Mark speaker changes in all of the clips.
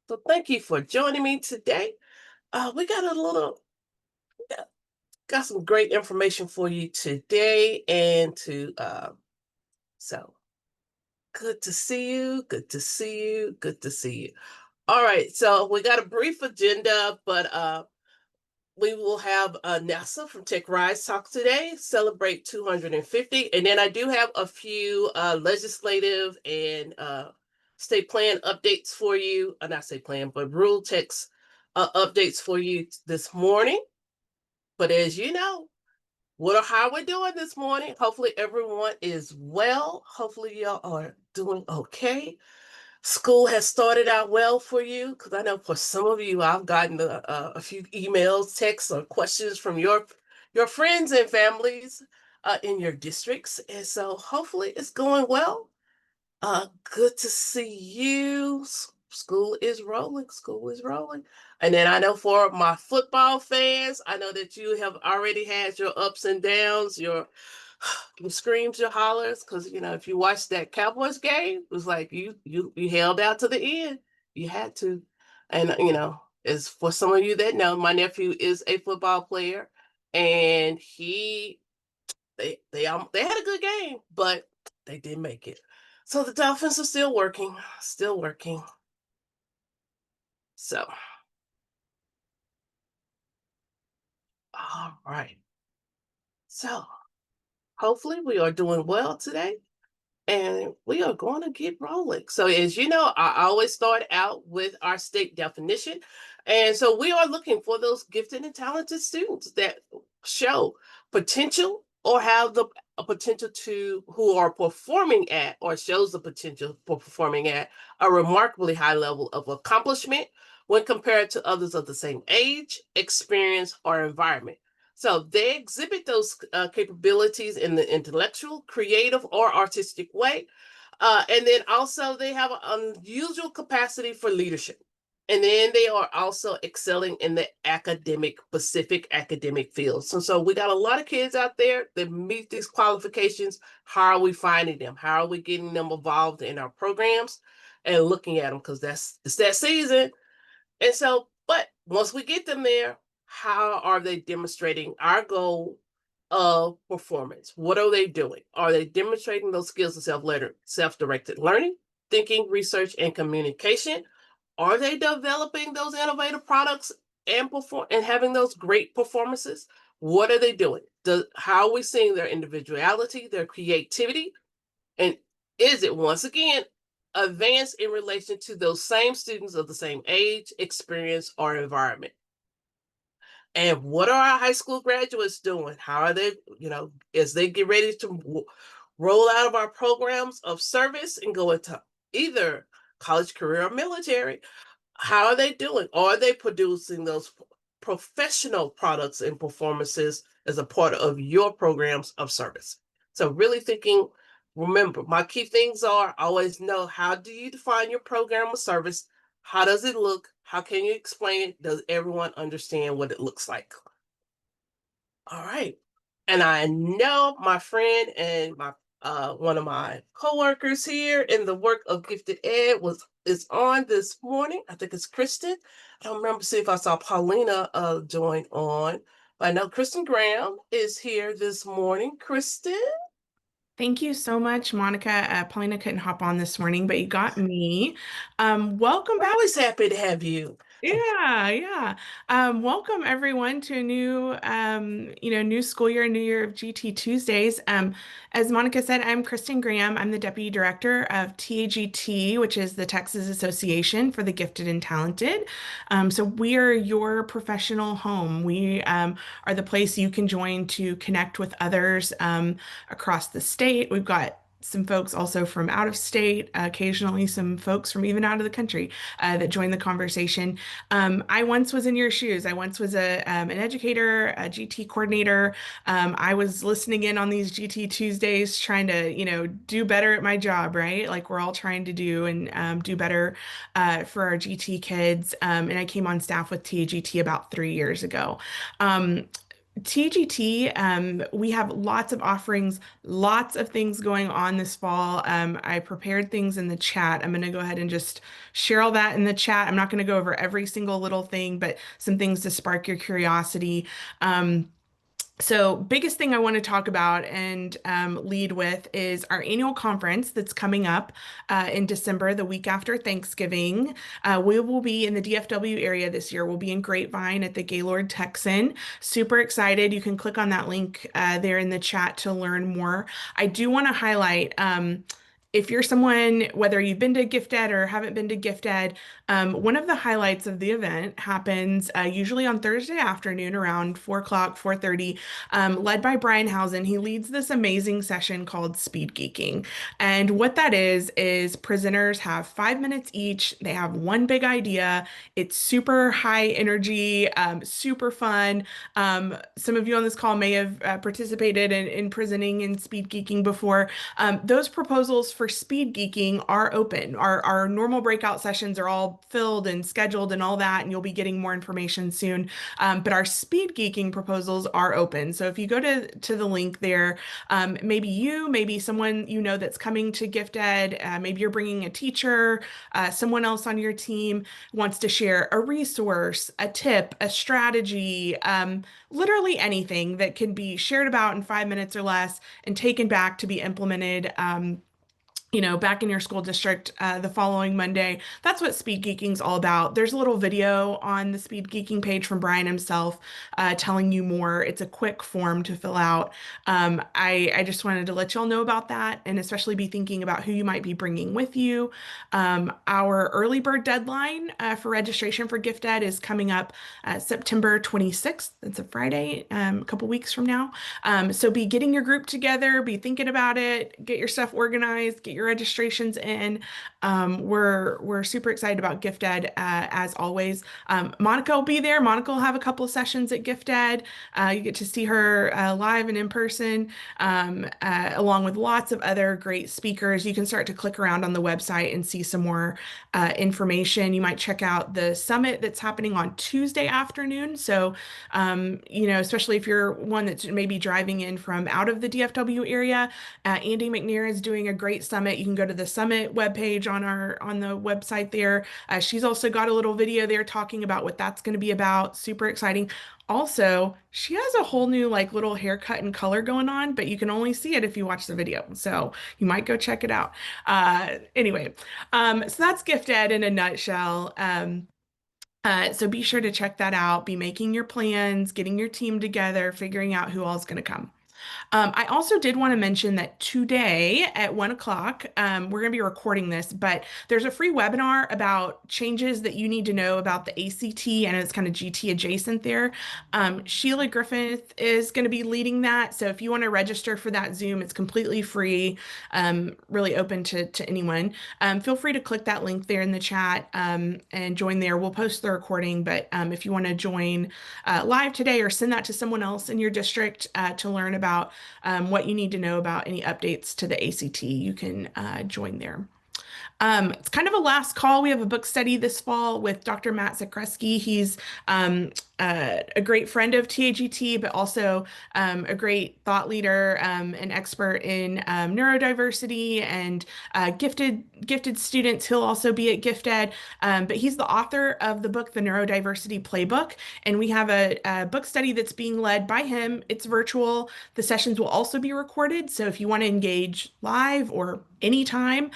Speaker 1: So thank you for joining me today. We got got some great information for you today, and so good to see you. Good to see you. Good to see you. All right, so we got a brief agenda, but we will have NASA from Tech Rise talk today, celebrate 250, and then I do have a few legislative and state plan updates for you. Not state plan, but rule text updates for you this morning. But as you know, how we're doing this morning. Hopefully everyone is well. Hopefully y'all are doing okay. School has started out well for you, because I know for some of you, I've gotten a few emails, texts, or questions from your friends and families in your districts, and so hopefully it's going well. Good to see you. School is rolling. School is rolling. And then I know for my football fans, I know that you have already had your ups and downs, your screams, your hollers, because if you watched that Cowboys game, it was like you held out to the end. You had to. And as for some of you that know, my nephew is a football player, and they had a good game, but they didn't make it. So the Dolphins are still working, still working. So, all right. So, hopefully, we are doing well today, and we are going to get rolling. So, as you know, I always start out with our state definition. And so, we are looking for those gifted and talented students that show potential or have the potential to, who are performing at, or shows the potential for performing at a remarkably high level of accomplishment when compared to others of the same age, experience, or environment. So they exhibit those capabilities in the intellectual, creative, or artistic way. And then also they have an unusual capacity for leadership. And then they are also excelling in the specific academic fields. So we got a lot of kids out there that meet these qualifications. How are we finding them? How are we getting them involved in our programs and looking at them? Because it's that season. And so, but once we get them there, how are they demonstrating our goal of performance? What are they doing? Are they demonstrating those skills of self-directed learning, thinking, research, and communication? Are they developing those innovative products and having those great performances? What are they doing? How are we seeing their individuality, their creativity? And is it, once again, advanced in relation to those same students of the same age, experience, or environment? And what are our high school graduates doing? How are they, as they get ready to roll out of our programs of service and go into either college, career, or military? How are they doing? Are they producing those professional products and performances as a part of your programs of service? So really thinking, remember, my key things are always know, how do you define your program of service? How does it look? How can you explain it? Does everyone understand what it looks like? All right. And I know my friend and my one of my coworkers here in the work of gifted ed is on this morning. I think it's Kristen. I don't remember see if I saw Paulina join on. But I know Kristen Graham is here this morning. Kristen.
Speaker 2: Thank you so much, Monica. Paulina couldn't hop on this morning, but you got me. Welcome
Speaker 1: We're
Speaker 2: back.
Speaker 1: always happy to have you.
Speaker 2: Yeah. Welcome everyone to a new school year, new year of GT Tuesdays. As Monica said, I'm Kristen Graham. I'm the Deputy Director of TAGT, which is the Texas Association for the Gifted and Talented. So we are your professional home. We are the place you can join to connect with others across the state. We've got some folks also from out of state, occasionally some folks from even out of the country that join the conversation. I once was in your shoes. I once was an educator, a GT coordinator. I was listening in on these GT Tuesdays, trying to, do better at my job, right? Like we're all trying to do and do better for our GT kids. And I came on staff with TAGT about 3 years ago. TGT, we have lots of offerings, lots of things going on this fall. I prepared things in the chat. I'm going to go ahead and just share all that in the chat. I'm not going to go over every single little thing, but some things to spark your curiosity. So, biggest thing I want to talk about and lead with is our annual conference that's coming up in December, the week after Thanksgiving. We will be in the DFW area this year. We'll be in Grapevine at the Gaylord Texan. Super excited. You can click on that link there in the chat to learn more. I do want to highlight. If you're someone, whether you've been to Gift Ed or haven't been to Gift Ed, one of the highlights of the event happens usually on Thursday afternoon around 4 o'clock, 4:30, led by Brian Housen. He leads this amazing session called Speed Geeking. And what that is presenters have 5 minutes each. They have one big idea. It's super high energy, super fun. Some of you on this call may have participated in presenting in Speed Geeking before. Those proposals for Speed Geeking are open. Our normal breakout sessions are all filled and scheduled and all that, and you'll be getting more information soon. But our Speed Geeking proposals are open. So if you go to the link there, maybe someone you know that's coming to Gift Ed, maybe you're bringing a teacher, someone else on your team wants to share a resource, a tip, a strategy, literally anything that can be shared about in 5 minutes or less and taken back to be implemented. Back in your school district the following Monday. That's what Speed Geeking is all about. There's a little video on the Speed Geeking page from Brian himself telling you more. It's a quick form to fill out. I just wanted to let y'all know about that and especially be thinking about who you might be bringing with you. Our early bird deadline for registration for Gift Ed is coming up September 26th. It's a Friday, a couple weeks from now. So be getting your group together, be thinking about it, get your stuff organized, get your registrations in. We're super excited about Gift Ed as always. Monica will be there. Monica will have a couple of sessions at Gift Ed. You get to see her live and in person, along with lots of other great speakers. You can start to click around on the website and see some more information. You might check out the summit that's happening on Tuesday afternoon. So, especially if you're one that's maybe driving in from out of the DFW area, Andy McNair is doing a great summit. You can go to the summit webpage on the website there. She's also got a little video there talking about what that's going to be about. Super exciting. Also, she has a whole new like little haircut and color going on, but you can only see it if you watch the video. So you might go check it out. Anyway, so that's Gift Ed in a nutshell. So be sure to check that out. Be making your plans, getting your team together, figuring out who all is going to come. I also did want to mention that today at 1 o'clock, we're going to be recording this, but there's a free webinar about changes that you need to know about the ACT, and it's kind of GT adjacent there. Sheila Griffith is going to be leading that. So if you want to register for that Zoom, it's completely free, really open to anyone. Feel free to click that link there in the chat and join there. We'll post the recording, but if you want to join live today or send that to someone else in your district to learn about what you need to know about any updates to the ACT, you can join there. It's kind of a last call. We have a book study this fall with Dr. Matt Zakreski. He's a great friend of TAGT, but also a great thought leader, an expert in neurodiversity and gifted students. He'll also be at Gift Ed, but he's the author of the book, The Neurodiversity Playbook, and we have a book study that's being led by him. It's virtual. The sessions will also be recorded, so if you want to engage live or anytime,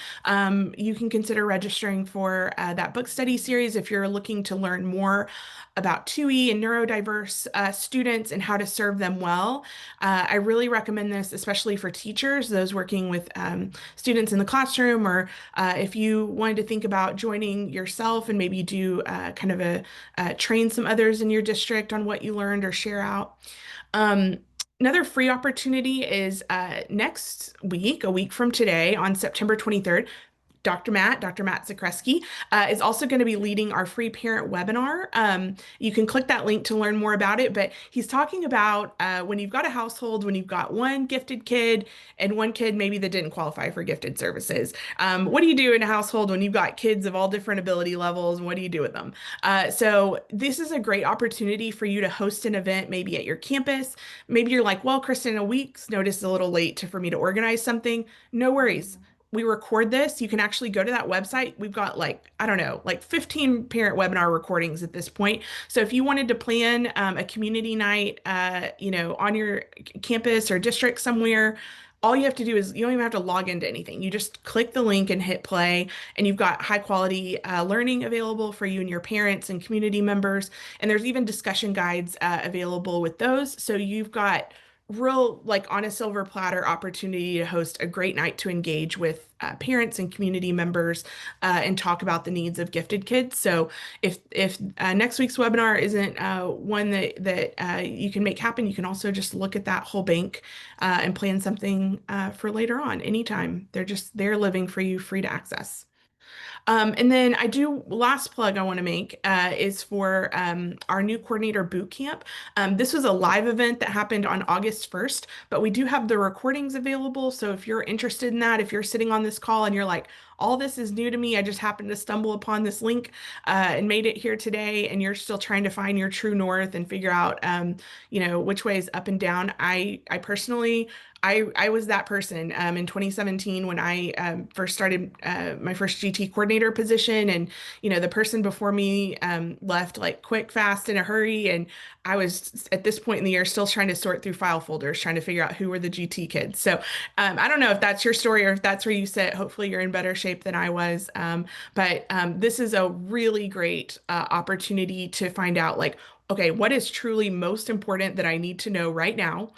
Speaker 2: you can consider registering for that book study series if you're looking to learn more about TUI and neurodiverse students and how to serve them well. I really recommend this, especially for teachers, those working with students in the classroom, or if you wanted to think about joining yourself and maybe do kind of train some others in your district on what you learned or share out. Another free opportunity is next week, a week from today, on September 23rd. Dr. Matt Zakreski, is also going to be leading our free parent webinar. You can click that link to learn more about it, but he's talking about when you've got a household, when you've got one gifted kid and one kid maybe that didn't qualify for gifted services. What do you do in a household when you've got kids of all different ability levels? What do you do with them? So this is a great opportunity for you to host an event maybe at your campus. Maybe you're like, well, Kristen, a week's notice is a little late for me to organize something. No worries. We record this. You can actually go to that website. We've got like, I don't know, like 15 parent webinar recordings at this point. So if you wanted to plan a community night, on your campus or district somewhere, all you have to do is you don't even have to log into anything. You just click the link and hit play, and you've got high quality learning available for you and your parents and community members. And there's even discussion guides available with those. So you've got real like on a silver platter opportunity to host a great night to engage with parents and community members and talk about the needs of gifted kids. So if next week's webinar isn't one that you can make happen, you can also just look at that whole bank and plan something for later on anytime. They're living for you, free to access. And then last plug I want to make is for our new coordinator boot camp. This was a live event that happened on August 1st, but we do have the recordings available. So if you're interested in that, if you're sitting on this call and you're like, all this is new to me, I just happened to stumble upon this link and made it here today, and you're still trying to find your true north and figure out, which way is up and down. I personally, I was that person in 2017 when I first started my first GT coordinator position, and the person before me left like quick, fast, in a hurry, and I was at this point in the year still trying to sort through file folders, trying to figure out who were the GT kids. So I don't know if that's your story or if that's where you sit. Hopefully, you're in better shape than I was. But this is a really great opportunity to find out like, okay, what is truly most important that I need to know right now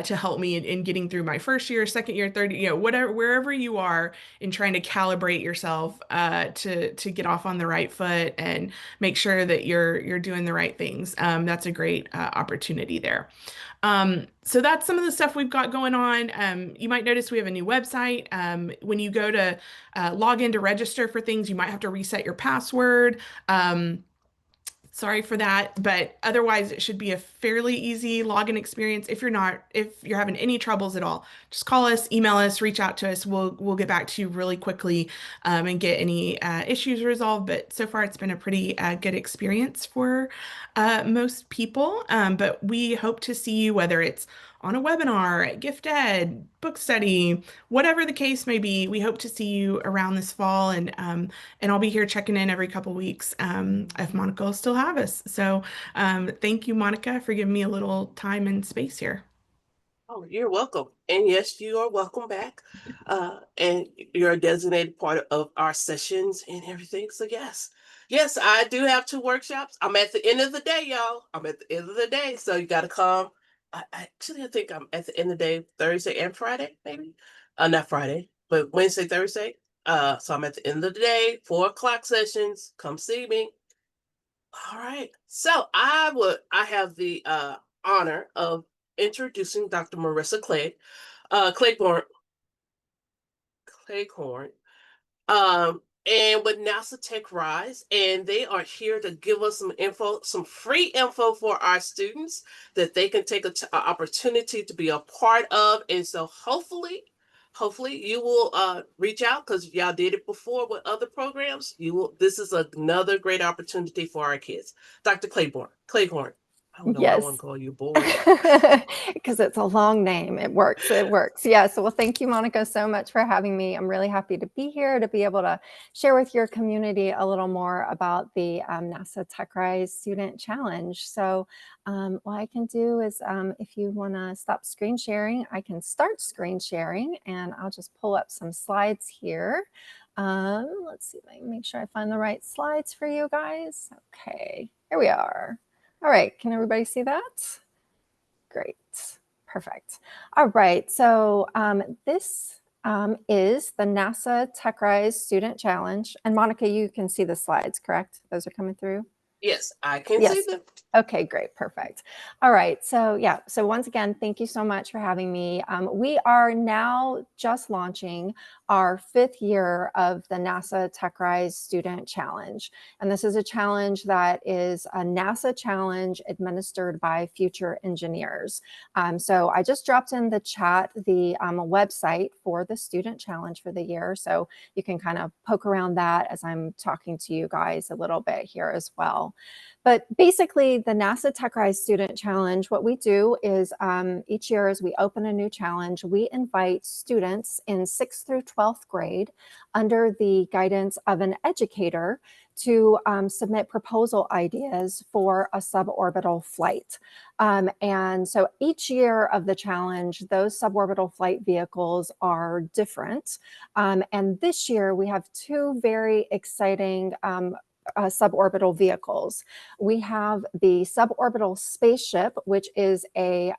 Speaker 2: to help me in getting through my first year, second year, third, whatever, wherever you are in trying to calibrate yourself to get off on the right foot and make sure that you're doing the right things. That's a great opportunity there. So that's some of the stuff we've got going on. You might notice we have a new website. When you go to log in to register for things, you might have to reset your password. Sorry for that, but otherwise it should be a fairly easy login experience. If you're having any troubles at all, just call us, email us, reach out to us. We'll get back to you really quickly and get any issues resolved. But so far it's been a pretty good experience for most people. But we hope to see you, whether it's on a webinar, at Gift Ed, book study, whatever the case may be. We hope to see you around this fall, and I'll be here checking in every couple weeks if Monica will still have us. So thank you, Monica, for giving me a little time and space here.
Speaker 1: Oh, you're welcome. And yes, you are welcome back. And you're a designated part of our sessions and everything. So yes, I do have 2 workshops. I'm at the end of the day, y'all. I'm at the end of the day. So you got to come. I think I'm at the end of the day, Thursday and Friday, maybe. Not Friday, but Wednesday, Thursday. So I'm at the end of the day, 4 o'clock sessions. Come see me. All right. So I have the honor of introducing Dr. Marissa Cleghorn, and with NASA Tech Rise, and they are here to give us some info, some free info for our students that they can take an opportunity to be a part of. And so hopefully you will reach out, because y'all did it before with other programs. This is another great opportunity for our kids. Dr. Cleghorn. I don't know why I want to call you boy.
Speaker 3: Because it's a long name. It works. It works. Yeah. So, well, thank you, Monica, so much for having me. I'm really happy to be here to be able to share with your community a little more about the NASA Tech Rise Student Challenge. So, what I can do is if you want to stop screen sharing, I can start screen sharing, and I'll just pull up some slides here. Let's see if I can make sure I find the right slides for you guys. Okay, here we are. All right, can everybody see that? Great, perfect. All right, so this is the NASA Tech Rise Student Challenge. And Monica, you can see the slides, correct? Those are coming through?
Speaker 1: Yes, I can see them.
Speaker 3: Okay, great, perfect. All right, so yeah, so once again, thank you so much for having me. We are now just launching our 5th year of the NASA TechRise Student Challenge. And this is a challenge that is a NASA challenge administered by Future Engineers. So I just dropped in the chat the website for the student challenge for the year. So you can kind of poke around that as I'm talking to you guys a little bit here as well. But basically, the NASA TechRise Student Challenge, what we do is each year as we open a new challenge, we invite students in 6th through 12th grade under the guidance of an educator to submit proposal ideas for a suborbital flight. And so each year of the challenge, those suborbital flight vehicles are different. And this year we have 2 very exciting suborbital vehicles. We have the suborbital spaceship, which is a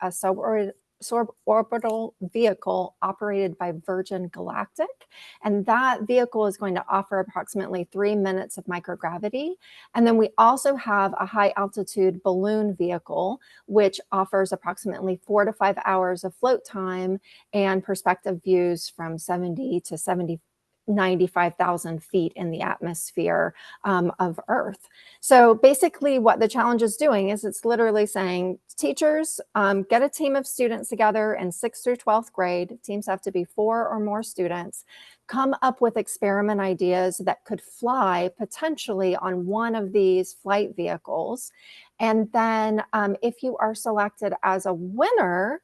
Speaker 3: suborbital vehicle operated by Virgin Galactic. And that vehicle is going to offer approximately 3 minutes of microgravity. And then we also have a high altitude balloon vehicle, which offers approximately 4 to 5 hours of float time and perspective views from 70 to 95,000 feet in the atmosphere of Earth. So basically what the challenge is doing is it's literally saying, teachers, get a team of students together in 6th through 12th grade. Teams have to be 4 or more students. Come up with experiment ideas that could fly potentially on one of these flight vehicles. And then if you are selected as a winner,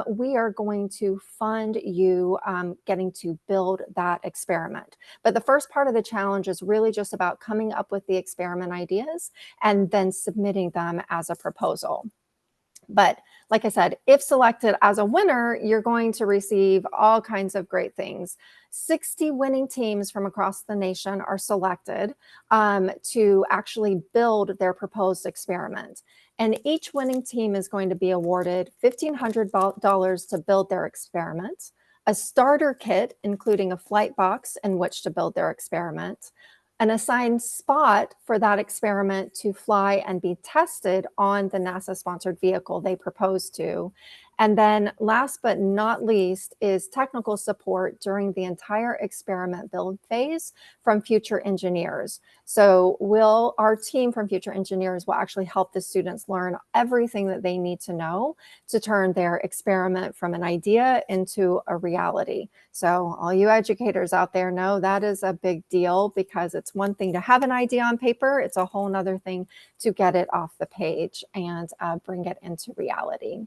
Speaker 3: we are going to fund you getting to build that experiment. But the first part of the challenge is really just about coming up with the experiment ideas and then submitting them as a proposal. But like I said, if selected as a winner, you're going to receive all kinds of great things. 60 winning teams from across the nation are selected to actually build their proposed experiment. And each winning team is going to be awarded $1,500 to build their experiment, a starter kit, including a flight box in which to build their experiment, an assigned spot for that experiment to fly and be tested on the NASA-sponsored vehicle they propose to. And then last but not least is technical support during the entire experiment build phase from Future Engineers. So our team from Future Engineers will actually help the students learn everything that they need to know to turn their experiment from an idea into a reality. So all you educators out there know that is a big deal, because it's one thing to have an idea on paper. It's a whole nother thing to get it off the page and bring it into reality.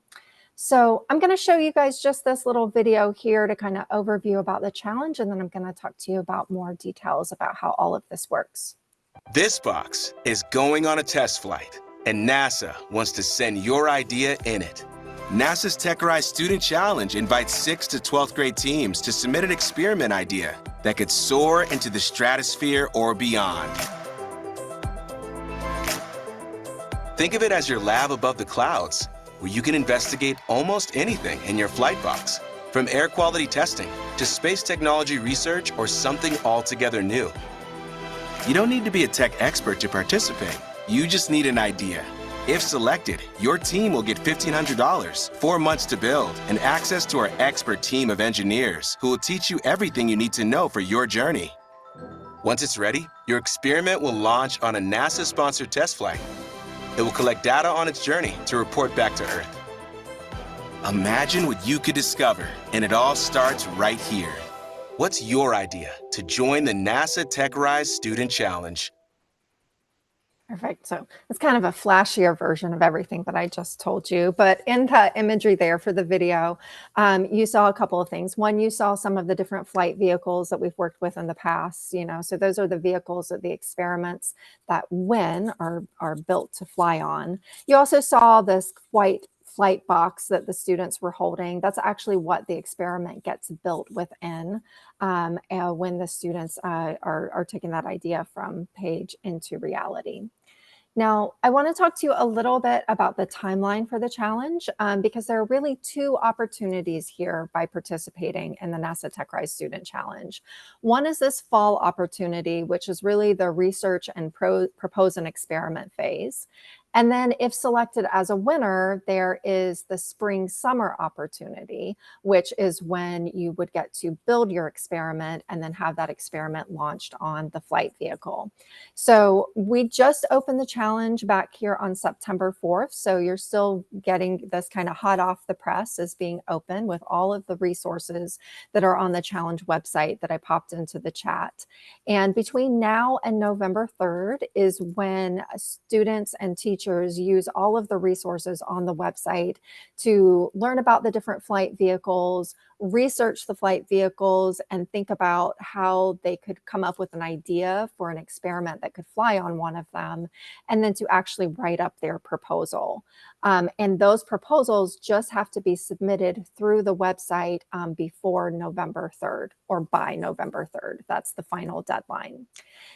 Speaker 3: So I'm going to show you guys just this little video here to kind of overview about the challenge, and then I'm going to talk to you about more details about how all of this works.
Speaker 4: This box is going on a test flight, and NASA wants to send your idea in it. NASA's TechRise Student Challenge invites 6th to 12th grade teams to submit an experiment idea that could soar into the stratosphere or beyond. Think of it as your lab above the clouds, where you can investigate almost anything in your flight box, from air quality testing to space technology research or something altogether new. You don't need to be a tech expert to participate. You just need an idea. If selected, your team will get $1,500, 4 months to build, and access to our expert team of engineers who will teach you everything you need to know for your journey. Once it's ready, your experiment will launch on a NASA-sponsored test flight. It will collect data on its journey to report back to Earth. Imagine what you could discover, and it all starts right here. What's your idea to join the NASA TechRise Student Challenge?
Speaker 3: Perfect. So it's kind of a flashier version of everything that I just told you, but in the imagery there for the video, you saw a couple of things. One, you saw some of the different flight vehicles that we've worked with in the past, so those are the vehicles of the experiments that win are built to fly on. You also saw this white flight box that the students were holding. That's actually what the experiment gets built within when the students are taking that idea from page into reality. Now, I want to talk to you a little bit about the timeline for the challenge, because there are really 2 opportunities here by participating in the NASA TechRise Student Challenge. One is this fall opportunity, which is really the research and propose an experiment phase. And then if selected as a winner, there is the spring summer opportunity, which is when you would get to build your experiment and then have that experiment launched on the flight vehicle. So we just opened the challenge back here on September 4th. So you're still getting this kind of hot off the press as being open with all of the resources that are on the challenge website that I popped into the chat. And between now and November 3rd is when students and teachers use all of the resources on the website to learn about the different flight vehicles, research the flight vehicles, and think about how they could come up with an idea for an experiment that could fly on one of them, and then to actually write up their proposal. And those proposals just have to be submitted through the website before November 3rd, or by November 3rd. That's the final deadline.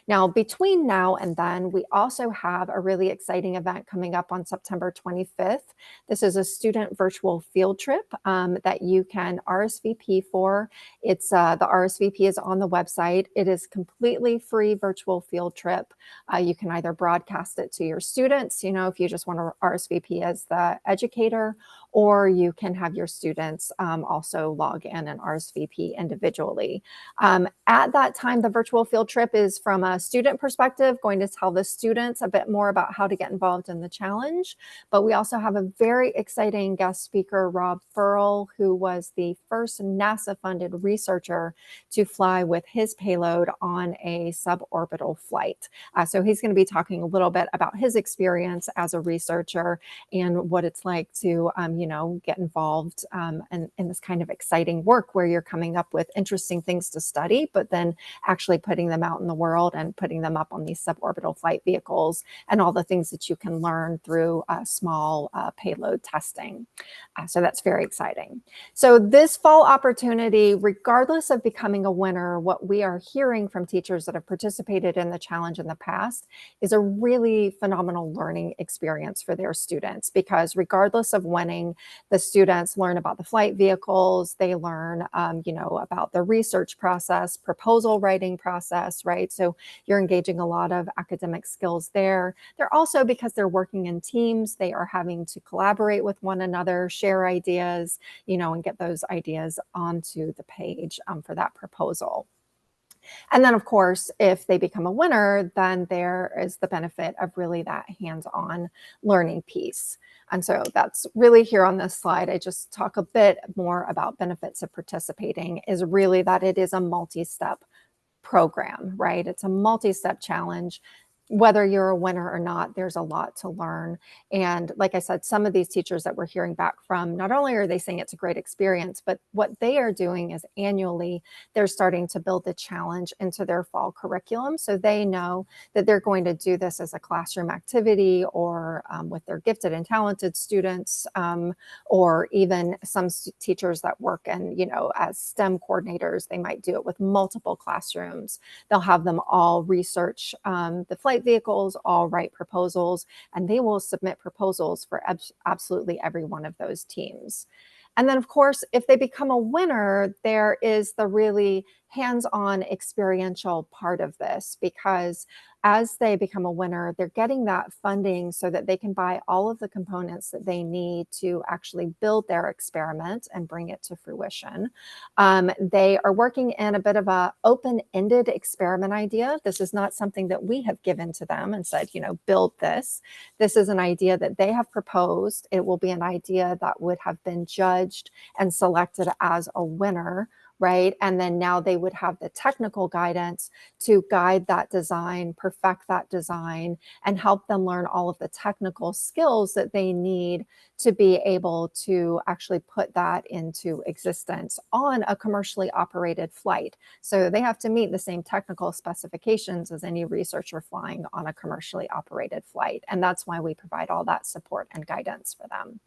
Speaker 3: Now, between now and then, we also have a really exciting event coming up on September 25th. This is a student virtual field trip that you can RSVP for. It's the RSVP is on the website. It is completely free virtual field trip. You can either broadcast it to your students, you know, if you just want to RSVP as the educator, or you can have your students also log in and RSVP individually. At that time, the virtual field trip is from a student perspective, going to tell the students a bit more about how to get involved in the challenge. But we also have a very exciting guest speaker, Rob Furl, who was the first NASA-funded researcher to fly with his payload on a suborbital flight. So he's going to be talking a little bit about his experience as a researcher and what it's like to, you know, get involved in this kind of exciting work where you're coming up with interesting things to study, but then actually putting them out in the world and putting them up on these suborbital flight vehicles and all the things that you can learn through small payload testing. So that's very exciting. So this fall opportunity, regardless of becoming a winner, what we are hearing from teachers that have participated in the challenge in the past is a really phenomenal learning experience for their students, because regardless of winning, the students learn about the flight vehicles, they learn, you know, about the research process, proposal writing process, right? So you're engaging a lot of academic skills there. They're also, because they're working in teams, they are having to collaborate with one another, share ideas, you know, and get those ideas onto the page for that proposal. And then, of course, if they become a winner, then there is the benefit of really that hands-on learning piece. And so that's really here on this slide. I just talk a bit more about benefits of participating, is really that it is a multi-step program, right? It's a multi-step challenge. Whether you're a winner or not, there's a lot to learn. And like I said, some of these teachers that we're hearing back from, not only are they saying it's a great experience, but what they are doing is annually, they're starting to build the challenge into their fall curriculum. So they know that they're going to do this as a classroom activity, or with their gifted and talented students, or even some teachers that work and, you know, as STEM coordinators, they might do it with multiple classrooms. They'll have them all research the flight vehicles, all write proposals, and they will submit proposals for absolutely every one of those teams. And then, of course, if they become a winner, there is the really hands-on experiential part of this, because as they become a winner, they're getting that funding so that they can buy all of the components that they need to actually build their experiment and bring it to fruition. They are working in a bit of a open-ended experiment idea. This is not something that we have given to them and said, you know, build this. This is an idea that they have proposed. It will be an idea that would have been judged and selected as a winner, right? And then now they would have the technical guidance to guide that design, perfect that design, and help them learn all of the technical skills that they need to be able to actually put that into existence on a commercially operated flight. So they have to meet the same technical specifications as any researcher flying on a commercially operated flight. And that's why we provide all that support and guidance for them.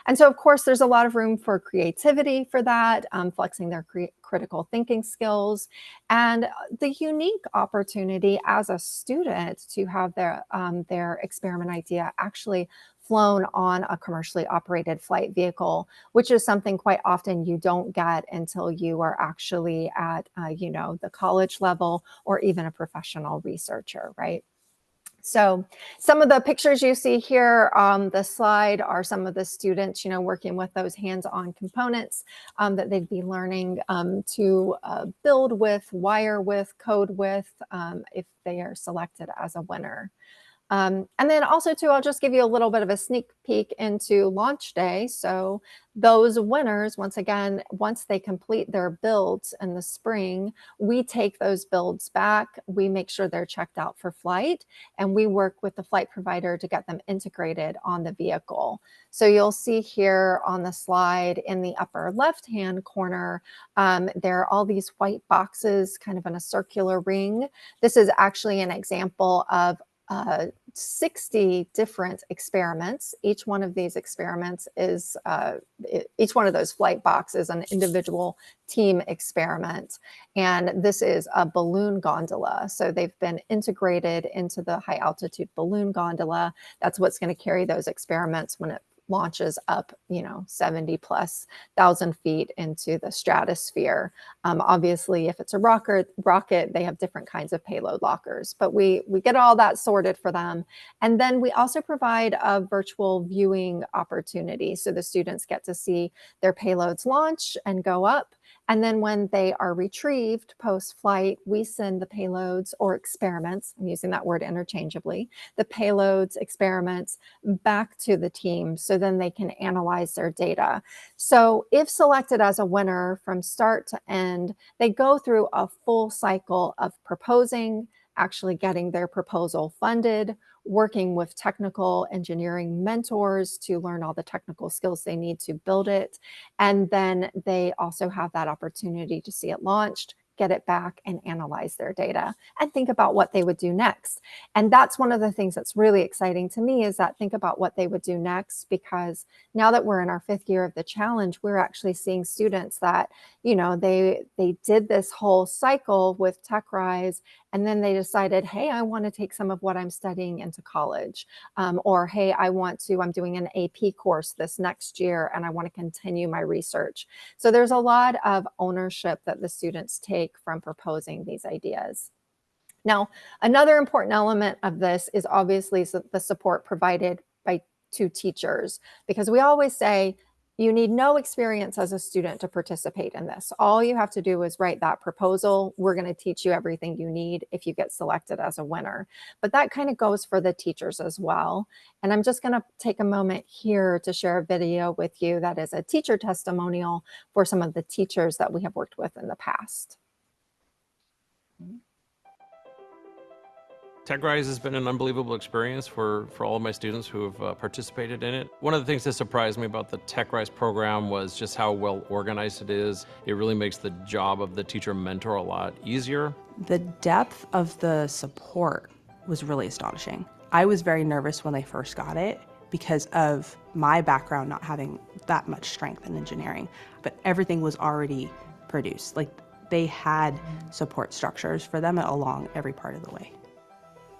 Speaker 3: And so, of course, there's a lot of room for creativity for that, flexing their critical thinking skills, and the unique opportunity as a student to have their experiment idea actually flown on a commercially operated flight vehicle, which is something quite often you don't get until you are actually at, you know, the college level or even a professional researcher, right? So some of the pictures you see here on the slide are some of the students, working with those hands-on components that they'd be learning to build with, wire with, code with, if they are selected as a winner. And then also too, I'll just give you a little bit of a sneak peek into launch day. So those winners, once again, once they complete their builds in the spring, we take those builds back, we make sure they're checked out for flight, and we work with the flight provider to get them integrated on the vehicle. So you'll see here on the slide in the upper left-hand corner, there are all these white boxes kind of in a circular ring. This is actually an example of 60 different experiments. Each one of these experiments is, each one of those flight boxes is an individual team experiment. And this is a balloon gondola. So they've been integrated into the high altitude balloon gondola. That's what's going to carry those experiments when it launches up, 70,000+ feet into the stratosphere. Obviously, if it's a rocket, they have different kinds of payload lockers, but we get all that sorted for them. And then we also provide a virtual viewing opportunity. So the students get to see their payloads launch and go up. And then when they are retrieved post-flight, we send the payloads or experiments, I'm using that word interchangeably, the payloads, experiments back to the team so then they can analyze their data. So if selected as a winner from start to end, they go through a full cycle of proposing, actually getting their proposal funded, working with technical engineering mentors to learn all the technical skills they need to build it. And then they also have that opportunity to see it launched, get it back and analyze their data and think about what they would do next. And that's one of the things that's really exciting to me is that think about what they would do next, because now that we're in our 5th year of the challenge, we're actually seeing students that, they did this whole cycle with TechRise, and then they decided, hey, I want to take some of what I'm studying into college. Or, hey, I'm doing an AP course this next year and I want to continue my research. So there's a lot of ownership that the students take from proposing these ideas. Now, another important element of this is obviously the support provided to teachers, because we always say, you need no experience as a student to participate in this. All you have to do is write that proposal. We're going to teach you everything you need if you get selected as a winner. But that kind of goes for the teachers as well. And I'm just going to take a moment here to share a video with you that is a teacher testimonial for some of the teachers that we have worked with in the past.
Speaker 5: TechRise has been an unbelievable experience for all of my students who have participated in it. One of the things that surprised me about the TechRise program was just how well organized it is. It really makes the job of the teacher mentor a lot easier.
Speaker 6: The depth of the support was really astonishing. I was very nervous when I first got it because of my background not having that much strength in engineering, but everything was already produced. Like, they had support structures for them along every part of the way.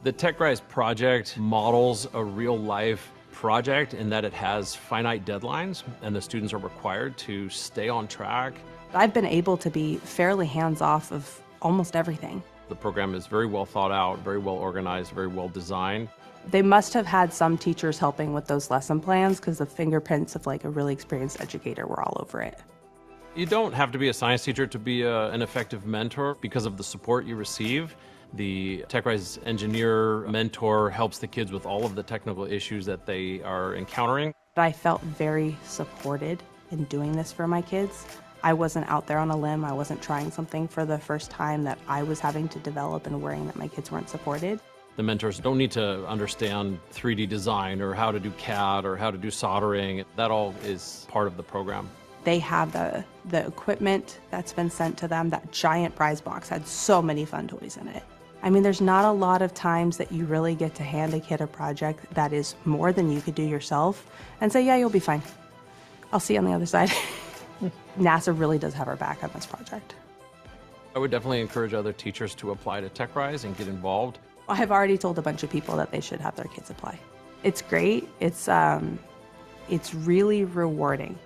Speaker 5: The TechRise project models a real-life project in that it has finite deadlines, and the students are required to stay on track.
Speaker 6: I've been able to be fairly hands-off of almost everything.
Speaker 5: The program is very well thought out, very well organized, very well designed.
Speaker 6: They must have had some teachers helping with those lesson plans, because the fingerprints of like a really experienced educator were all over it.
Speaker 5: You don't have to be a science teacher to be an effective mentor because of the support you receive. The TechRise engineer mentor helps the kids with all of the technical issues that they are encountering.
Speaker 6: I felt very supported in doing this for my kids. I wasn't out there on a limb. I wasn't trying something for the first time that I was having to develop and worrying that my kids weren't supported.
Speaker 5: The mentors don't need to understand 3D design or how to do CAD or how to do soldering. That all is part of the program.
Speaker 6: They have the equipment that's been sent to them. That giant prize box had so many fun toys in it. I mean, there's not a lot of times that you really get to hand a kid a project that is more than you could do yourself and say, yeah, you'll be fine. I'll see you on the other side. NASA really does have our back on this project.
Speaker 5: I would definitely encourage other teachers to apply to TechRise and get involved.
Speaker 6: I have already told a bunch of people that they should have their kids apply. It's great. It's really rewarding.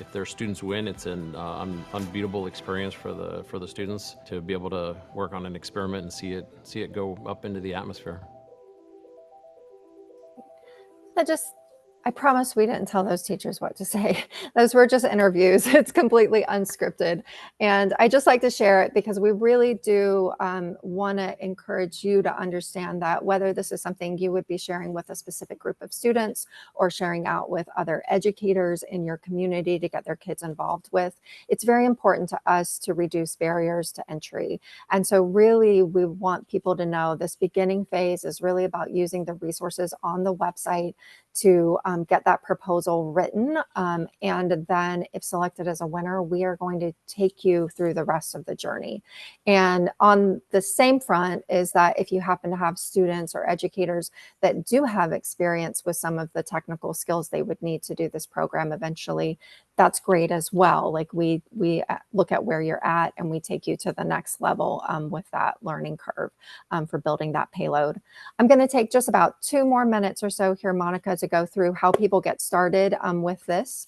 Speaker 5: If their students win, it's an unbeatable experience for the students to be able to work on an experiment and see it go up into the atmosphere.
Speaker 3: I promise we didn't tell those teachers what to say. Those were just interviews. It's completely unscripted. And I just like to share it because we really do want to encourage you to understand that whether this is something you would be sharing with a specific group of students or sharing out with other educators in your community to get their kids involved with, it's very important to us to reduce barriers to entry. And so really we want people to know this beginning phase is really about using the resources on the website to get that proposal written. And then if selected as a winner, we are going to take you through the rest of the journey. And on the same front is that if you happen to have students or educators that do have experience with some of the technical skills they would need to do this program eventually, that's great as well. Like we look at where you're at and we take you to the next level with that learning curve for building that payload. I'm going to take just about 2 more minutes or so here, Monica, to go through how people get started with this.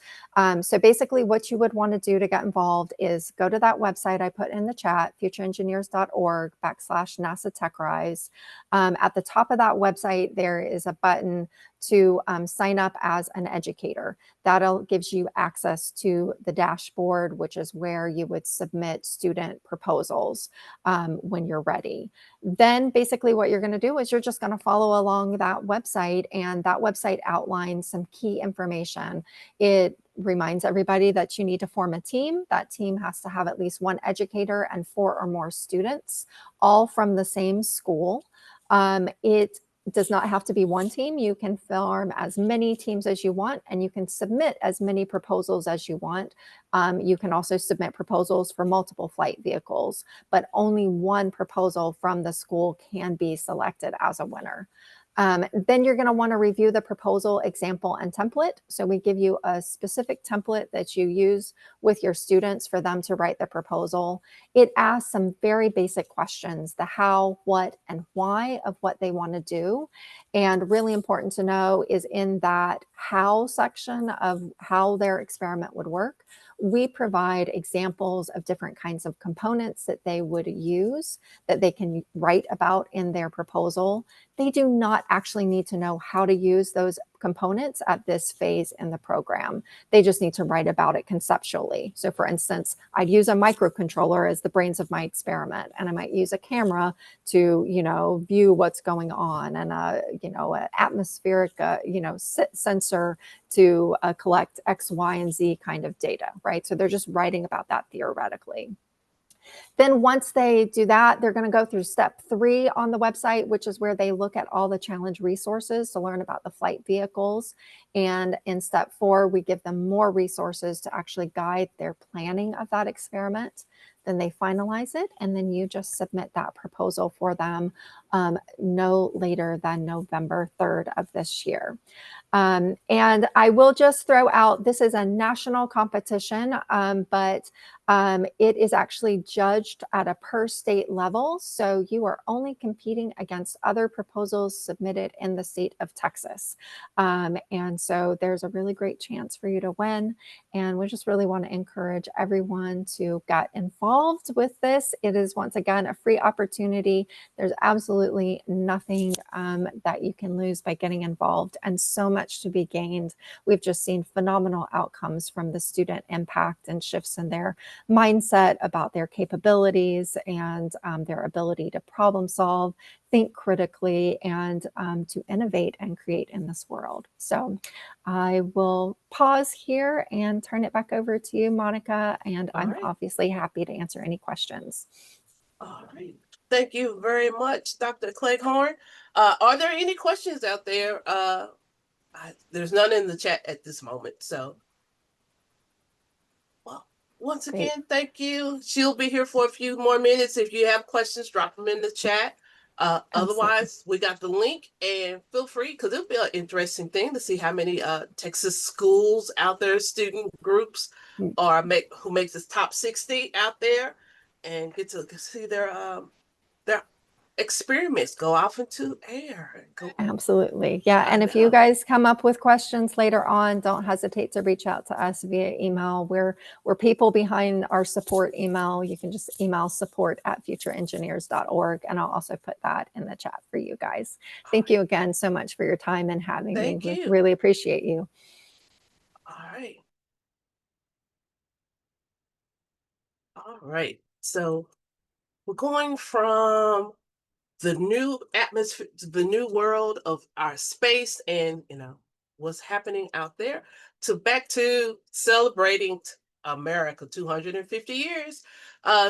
Speaker 3: So basically what you would want to do to get involved is go to that website I put in the chat, futureengineers.org/NASA TechRise. At the top of that website, there is a button to sign up as an educator. That'll gives you access to the dashboard, which is where you would submit student proposals when you're ready. Then basically what you're going to do is you're just going to follow along that website, and that website outlines some key information. It reminds everybody that you need to form a team. That team has to have at least 1 educator and 4 or more students, all from the same school. It does not have to be 1 team. You can form as many teams as you want, and you can submit as many proposals as you want. You can also submit proposals for multiple flight vehicles, but only 1 proposal from the school can be selected as a winner. Then you're going to want to review the proposal example and template. So we give you a specific template that you use with your students for them to write the proposal. It asks some very basic questions, the how, what, and why of what they want to do. And really important to know is in that how section of how their experiment would work, we provide examples of different kinds of components that they would use that they can write about in their proposal. They do not actually need to know how to use those components at this phase in the program. They just need to write about it conceptually. So for instance, I'd use a microcontroller as the brains of my experiment, and I might use a camera to, view what's going on, and an atmospheric, sensor to collect X, Y, and Z kind of data, right? So they're just writing about that theoretically. Then once they do that, they're going to go through step 3 on the website, which is where they look at all the challenge resources to learn about the flight vehicles. And in step 4, we give them more resources to actually guide their planning of that experiment. Then they finalize it, and then you just submit that proposal for them no later than November 3rd of this year. And I will just throw out, this is a national competition, but it is actually judged at a per state level. So you are only competing against other proposals submitted in the state of Texas. And so there's a really great chance for you to win. And we just really want to encourage everyone to get involved with this. It is, once again, a free opportunity. There's absolutely nothing that you can lose by getting involved, and so much to be gained. We've just seen phenomenal outcomes from the student impact and shifts in their mindset about their capabilities and their ability to problem solve, think critically, and to innovate and create in this world. So I will pause here and turn it back over to you, Monica, and I'm obviously happy to answer any questions.
Speaker 1: All right. Thank you very much, Dr. Cleghorn. Are there any questions out there? There's none in the chat at this moment. So, well, once again, thank you. She'll be here for a few more minutes. If you have questions, drop them in the chat. Otherwise, we got the link, and feel free, because it'll be an interesting thing to see how many Texas schools out there, student groups, who makes this top 60 out there, and get to see their experiments, go off into air. And go,
Speaker 3: Absolutely. Yeah.
Speaker 1: I
Speaker 3: And if
Speaker 1: know.
Speaker 3: you guys come up with questions later on, don't hesitate to reach out to us via email. We're people behind our support email. You can just email support@futureengineers.org. And I'll also put that in the chat for you guys. Thank you again so much for your time and having me.
Speaker 1: Thank
Speaker 3: We
Speaker 1: you.
Speaker 3: really appreciate you.
Speaker 1: All right. All right. So we're going from the new atmosphere, the new world of our space and, what's happening out there, to back to celebrating America 250 years.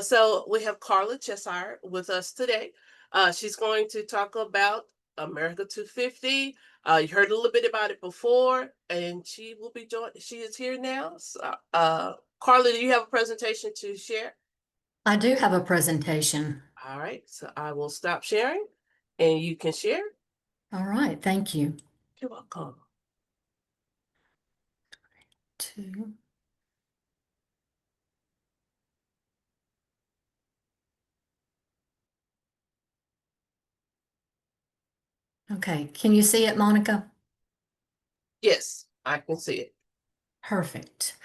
Speaker 1: So we have Carla Cheshire with us today. She's going to talk about America 250. You heard a little bit about it before, and she will be joined. She is here now. So, Carla, do you have a presentation to share?
Speaker 7: I do have a presentation.
Speaker 1: All right, so I will stop sharing and you can share.
Speaker 7: All right, thank you.
Speaker 1: You're welcome.
Speaker 7: 2. Okay, can you see it, Monica?
Speaker 1: Yes, I can see it.
Speaker 7: Perfect.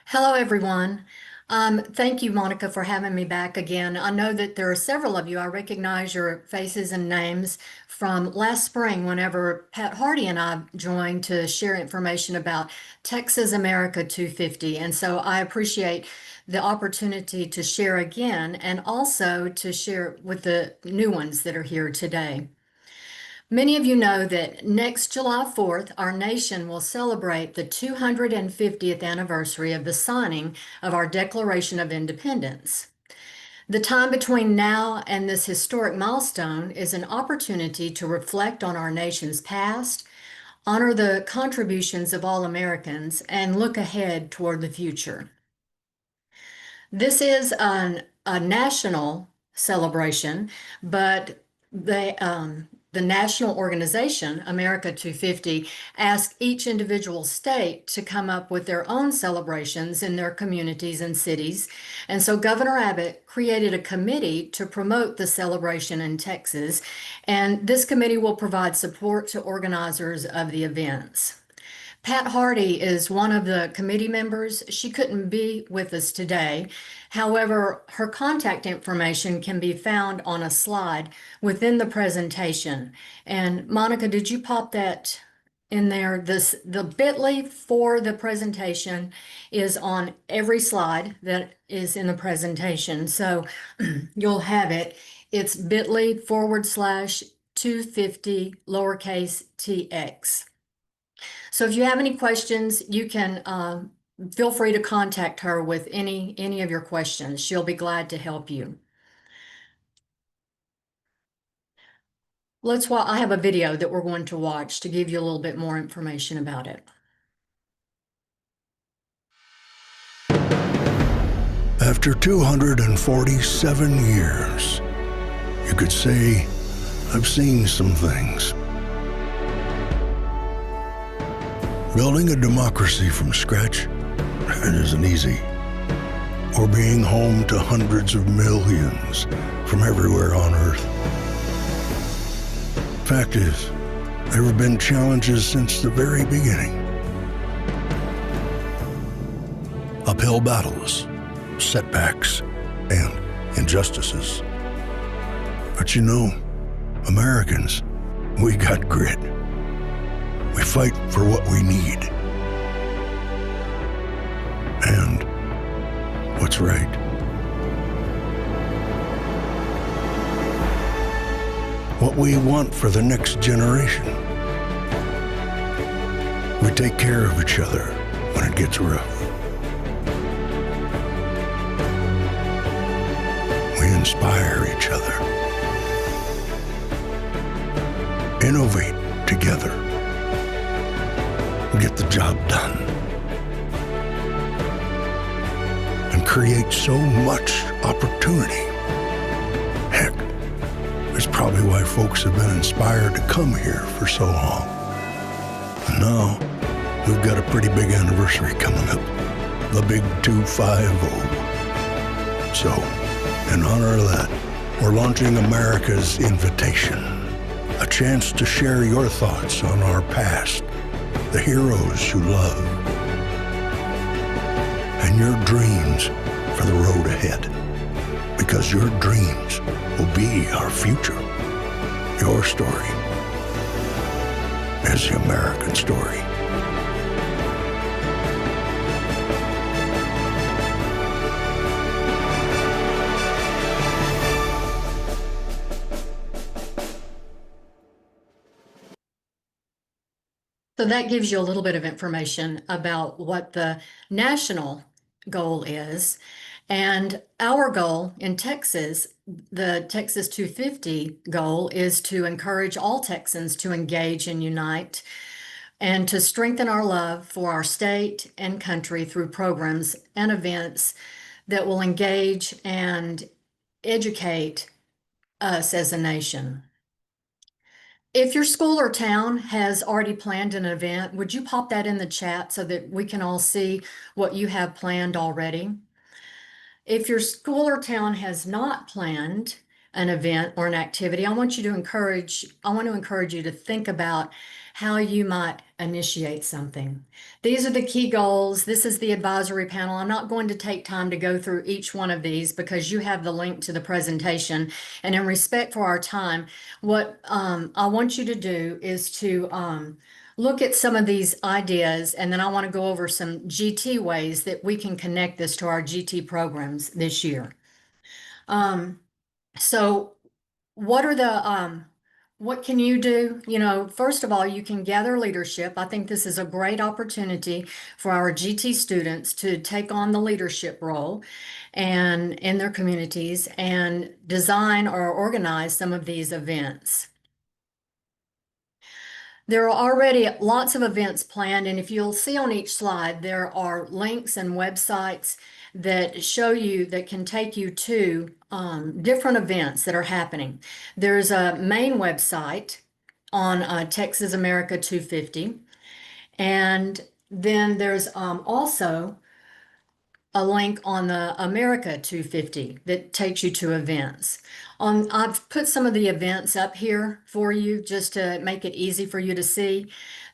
Speaker 7: Hello, everyone. Thank you, Monica, for having me back again. I know that there are several of you. I recognize your faces and names from last spring whenever Pat Hardy and I joined to share information about Texas America 250. And so I appreciate the opportunity to share again and also to share with the new ones that are here today. Many of you know that next July 4th, our nation will celebrate the 250th anniversary of the signing of our Declaration of Independence. The time between now and this historic milestone is an opportunity to reflect on our nation's past, honor the contributions of all Americans, and look ahead toward the future. This is a national celebration, but the national organization, America 250, asked each individual state to come up with their own celebrations in their communities and cities. And so Governor Abbott created a committee to promote the celebration in Texas. And this committee will provide support to organizers of the events. Pat Hardy is one of the committee members. She couldn't be with us today. However, her contact information can be found on a slide within the presentation. And Monica, did you pop that in there? The bit.ly for the presentation is on every slide that is in the presentation. So you'll have it. It's bit.ly/250 lowercase tx. So if you have any questions, you can feel free to contact her with any of your questions. She'll be glad to help you. I have a video that we're going to watch to give you a little bit more information about it.
Speaker 8: After 247 years, you could say, I've seen some things. Building a democracy from scratch, it isn't easy. Or being home to hundreds of millions from everywhere on Earth. Fact is, there have been challenges since the very beginning. Uphill battles, setbacks, and injustices. But you know, Americans, we got grit. We fight for what we need. And what's right. What we want for the next generation. We take care of each other when it gets rough. We inspire each other. Innovate together. Get the job done. And create so much opportunity. Heck, that's probably why folks have been inspired to come here for so long. And now, we've got a pretty big anniversary coming up. The big 250. So, in honor of that, We're launching America's Invitation, a chance to share your thoughts on our past, the heroes you love, and your dreams for the road ahead. Because your dreams will be our future. Your story is the American story.
Speaker 7: So that gives you a little bit of information about what the national goal is. And our goal in Texas, the Texas 250 goal, is to encourage all Texans to engage and unite and to strengthen our love for our state and country through programs and events that will engage and educate us as a nation. If your school or town has already planned an event, would you pop that in the chat so that we can all see what you have planned already? If your school or town has not planned an event or an activity, I want to encourage you to think about how you might initiate something. These are the key goals. This is the advisory panel. I'm not going to take time to go through each one of these because you have the link to the presentation. And in respect for our time, what I want you to do is to look at some of these ideas, and then I want to go over some GT ways that we can connect this to our GT programs this year. So what are the, what can you do? You know, first of all, you can gather leadership. I think this is a great opportunity for our GT students to take on the leadership role and in their communities and design or organize some of these events. There are already lots of events planned, and if you'll see on each slide, there are links and websites that show you, that can take you to different events that are happening. There's a main website on Texas America 250, and then there's also a link on the America 250 that takes you to events. I've put some of the events up here for you just to make it easy for you to see.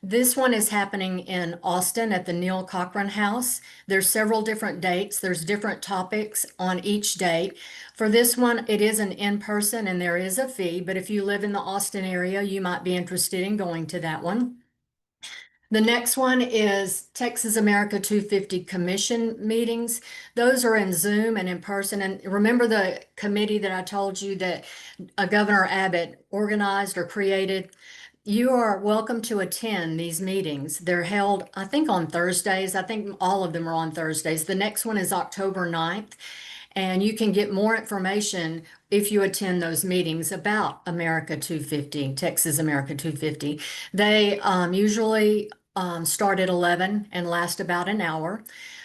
Speaker 7: This one is happening in Austin at the Neil Cochran House. There's several different dates. There's different topics on each date. For this one, it is an in-person and there is a fee, but if you live in the Austin area, you might be interested in going to that one. The next one is Texas America 250 Commission meetings. Those are in Zoom and in person. And remember the committee that I told you that Governor Abbott organized or created? You are welcome to attend these meetings. They're held, I think, on Thursdays. I think all of them are on Thursdays. The next one is October 9th. And you can get more information if you attend those meetings about America 250, Texas America 250. They usually start at 11 and last about an hour.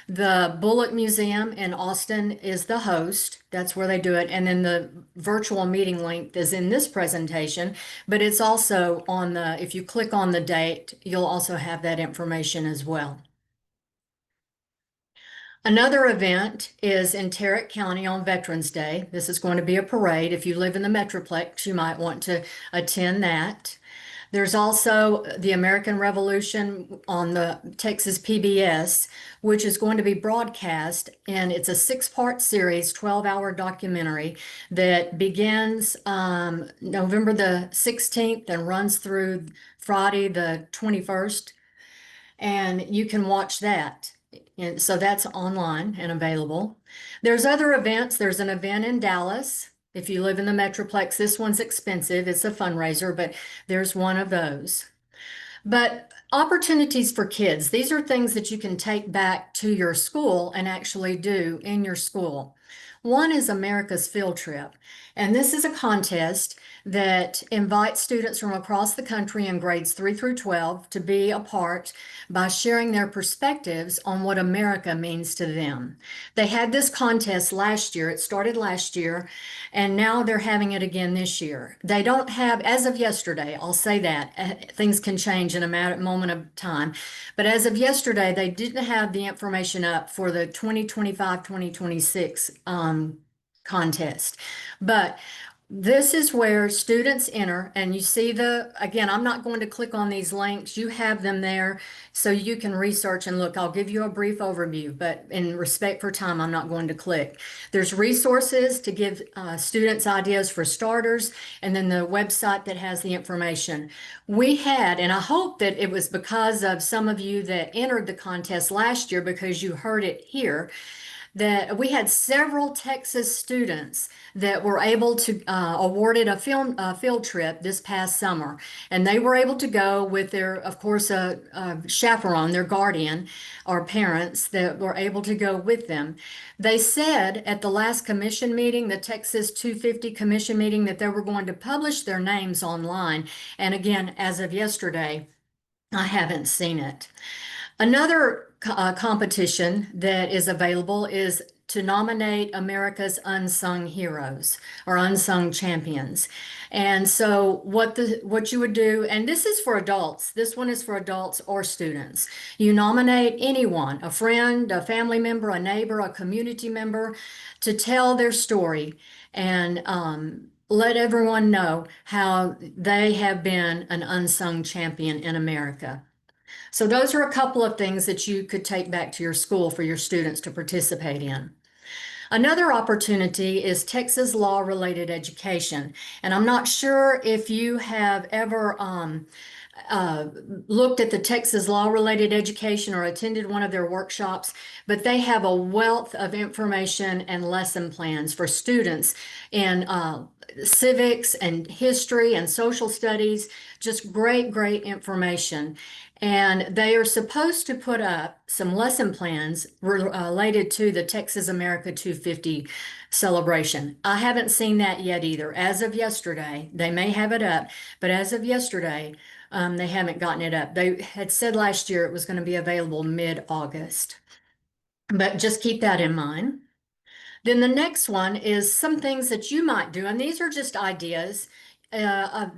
Speaker 7: The Bullock Museum in Austin is the host. That's where they do it. And then the virtual meeting link is in this presentation, but it's also on the, if you click on the date, you'll also have that information as well. Another event is in Tarrant County on Veterans Day. This is going to be a parade. If you live in the Metroplex, you might want to attend that. There's also the American Revolution on the Texas PBS, which is going to be broadcast, and it's a 6-part series, 12-hour documentary that begins November the 16th and runs through Friday the 21st, and you can watch that. And so that's online and available. There's other events. There's an event in Dallas. If you live in the Metroplex, this one's expensive. It's a fundraiser, but there's one of those. But opportunities for kids, these are things that you can take back to your school and actually do in your school. One is America's Field Trip, and this is a contest that invites students from across the country in grades 3 through 12 to be a part by sharing their perspectives on what America means to them. They had this contest last year. It started last year, and now they're having it again this year. They don't have, as of yesterday, I'll say that, things can change in a moment of time, but as of yesterday, they didn't have the information up for the 2025-2026 contest. But this is where students enter, and you see again, I'm not going to click on these links. You have them there so you can research and look. I'll give you a brief overview, but in respect for time, I'm not going to click. There's resources to give students ideas for starters, and then the website that has the information. We had, and I hope that it was because of some of you that entered the contest last year because you heard it here, that we had several Texas students that were able to awarded a field trip this past summer, and they were able to go with their, of course, a chaperone, their guardian or parents that were able to go with them. They said at the last commission meeting, the Texas 250 commission meeting, that they were going to publish their names online. And again, as of yesterday, I haven't seen it. Another competition that is available is to nominate America's unsung heroes or unsung champions. And so what you would do, and this is for adults, this one is for adults or students. You nominate anyone, a friend, a family member, a neighbor, a community member, to tell their story and let everyone know how they have been an unsung champion in America. So those are a couple of things that you could take back to your school for your students to participate in. Another opportunity is Texas law-related education. And I'm not sure if you have ever looked at the Texas law-related education or attended one of their workshops, but they have a wealth of information and lesson plans for students in civics and history and social studies, just great, great information. And they are supposed to put up some lesson plans related to the Texas America 250 celebration. I haven't seen that yet either. As of yesterday, they may have it up, but as of yesterday, they haven't gotten it up. They had said last year it was going to be available mid-August. But just keep that in mind. Then the next one is some things that you might do, and these are just ideas.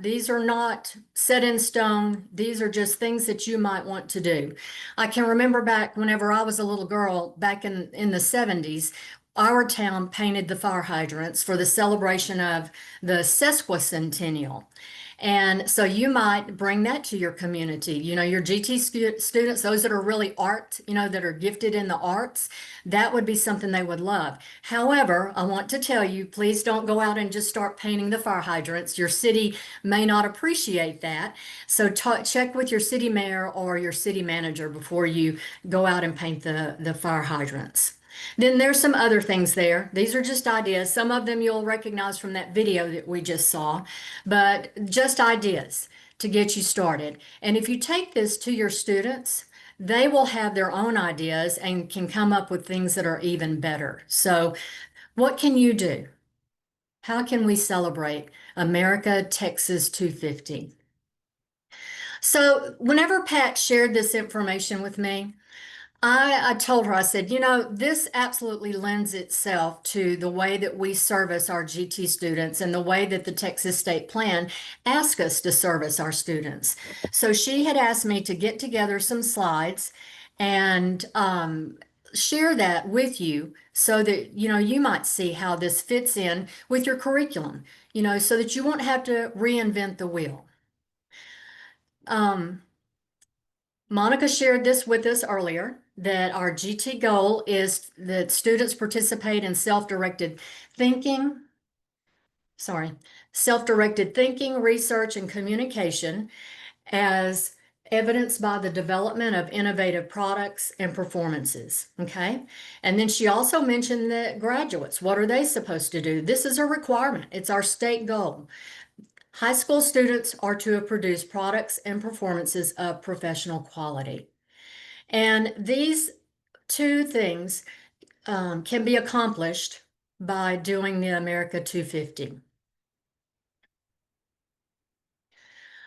Speaker 7: These are not set in stone. These are just things that you might want to do. I can remember back whenever I was a little girl, back in the 70s, our town painted the fire hydrants for the celebration of the sesquicentennial. And so you might bring that to your community. You know, your GT students, those that are really art, you know, that are gifted in the arts, that would be something they would love. However, I want to tell you, please don't go out and just start painting the fire hydrants. Your city may not appreciate that. So check with your city mayor or your city manager before you go out and paint the fire hydrants. Then there's some other things there. These are just ideas. Some of them you'll recognize from that video that we just saw, but just ideas to get you started. And if you take this to your students, they will have their own ideas and can come up with things that are even better. So what can you do? How can we celebrate America Texas 250? So whenever Pat shared this information with me, I told her, I said, you know, this absolutely lends itself to the way that we service our GT students and the way that the Texas State Plan asks us to service our students. So she had asked me to get together some slides and share that with you so that, you know, you might see how this fits in with your curriculum, you know, so that you won't have to reinvent the wheel. Monica shared this with us earlier, that our GT goal is that students participate in self-directed thinking, research, and communication as evidenced by the development of innovative products and performances, okay? And then she also mentioned that graduates, what are they supposed to do? This is a requirement. It's our state goal. High school students are to produce products and performances of professional quality. And these two things can be accomplished by doing the America 250.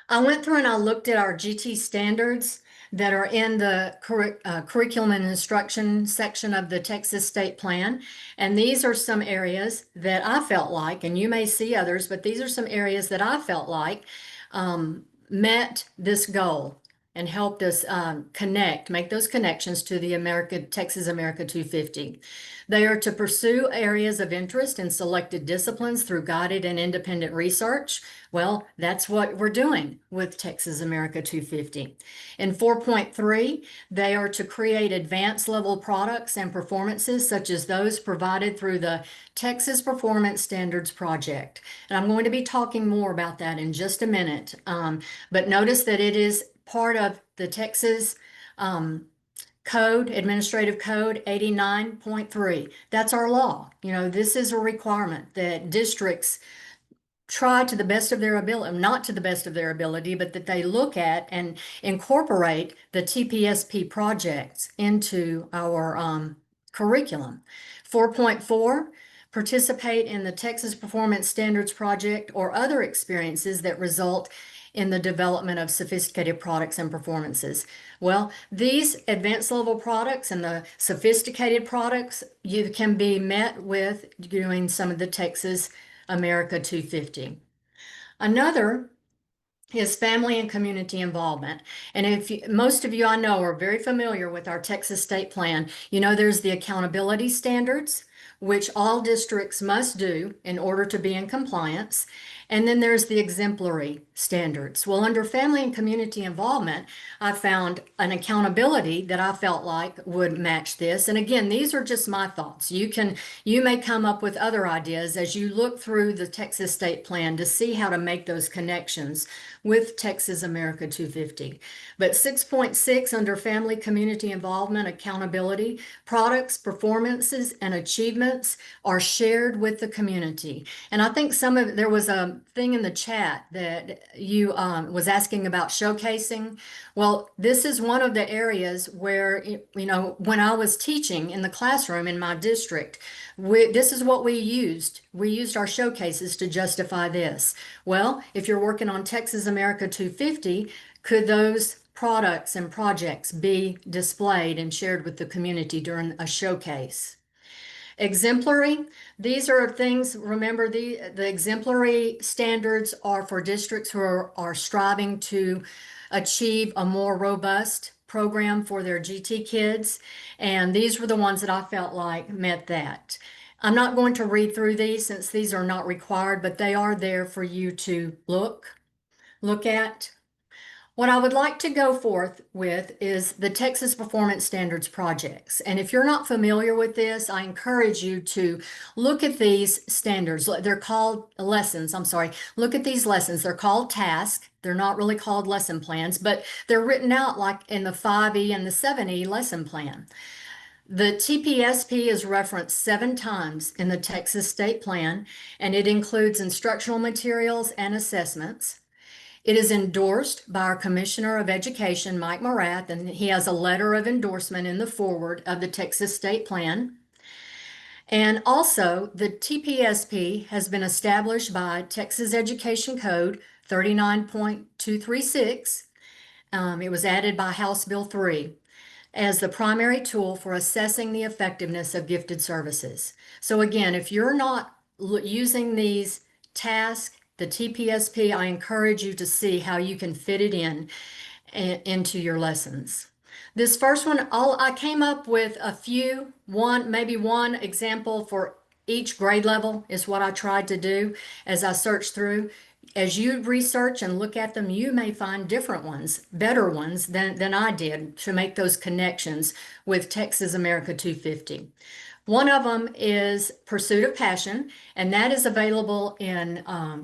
Speaker 7: I went through and I looked at our GT standards that are in the curriculum and instruction section of the Texas State Plan. And these are some areas that I felt like, and you may see others, but these are some areas that I felt like met this goal. and helped us make those connections to the Texas America 250. They are to pursue areas of interest in selected disciplines through guided and independent research. Well, that's what we're doing with Texas America 250. In 4.3, they are to create advanced level products and performances such as those provided through the Texas Performance Standards Project. And I'm going to be talking more about that in just a minute. But notice that it is part of the Texas Administrative Code 89.3. That's our law. This is a requirement that districts try to the best of their ability, not to the best of their ability, but that they look at and incorporate the TPSP projects into our curriculum. 4.4, participate in the Texas Performance Standards Project or other experiences that result in the development of sophisticated products and performances. Well, these advanced level products and the sophisticated products, you can be met with doing some of the Texas America 250. Another is family and community involvement. And most of you I know are very familiar with our Texas State Plan. There's the accountability standards, which all districts must do in order to be in compliance. And then there's the exemplary standards. Well, under family and community involvement, I found an accountability that I felt like would match this. And again, these are just my thoughts. You may come up with other ideas as you look through the Texas State Plan to see how to make those connections with Texas America 250. But 6.6 under family community involvement, accountability, products, performances, and achievements are shared with the community. And I think there was a thing in the chat that you was asking about showcasing. Well, this is one of the areas where, when I was teaching in the classroom in my district, this is what we used. We used our showcases to justify this. Well, if you're working on Texas America 250, could those products and projects be displayed and shared with the community during a showcase? Exemplary, these are things, remember the exemplary standards are for districts who are striving to achieve a more robust program for their GT kids. And these were the ones that I felt like met that. I'm not going to read through these since these are not required, but they are there for you to look at. What I would like to go forth with is the Texas Performance Standards projects. And if you're not familiar with this, I encourage you to look at these standards. They're called lessons, I'm sorry. Look at these lessons. They're called tasks. They're not really called lesson plans, but they're written out like in the 5E and the 7E lesson plan. The TPSP is referenced 7 times in the Texas State Plan, and it includes instructional materials and assessments. It is endorsed by our Commissioner of Education, Mike Morath, and he has a letter of endorsement in the foreword of the Texas State Plan. And also, the TPSP has been established by Texas Education Code 39.236. It was added by House Bill 3 as the primary tool for assessing the effectiveness of gifted services. So again, if you're not using these tasks, the TPSP, I encourage you to see how you can fit it into your lessons. This first one, I came up with maybe one example for each grade level is what I tried to do as I searched through. As you research and look at them, you may find different ones, better ones than I did to make those connections with Texas America 250. One of them is Pursuit of Passion, and that is available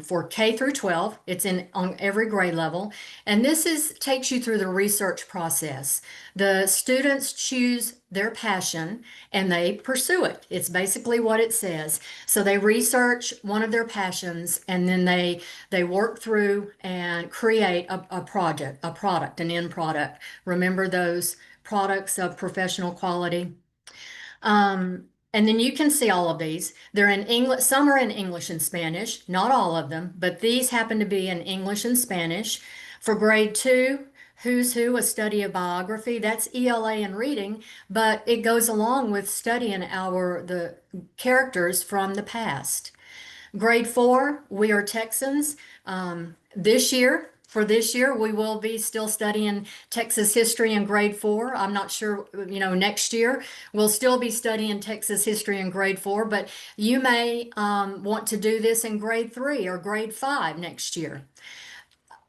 Speaker 7: for K through 12. It's on every grade level, and this takes you through the research process. The students choose their passion and they pursue it. It's basically what it says. So they research one of their passions, and then they work through and create a product, an end product. Remember those products of professional quality. And then you can see all of these. They're in English. Some are in English and Spanish, not all of them, but these happen to be in English and Spanish. For grade 2, Who's Who, a study of biography, that's ELA and reading, but it goes along with studying the characters from the past. Grade 4, We Are Texans. This year, for this year, we will be still studying Texas history in grade 4. I'm not sure, next year we'll still be studying Texas history in grade 4, but you may want to do this in grade 3 or grade 5 next year.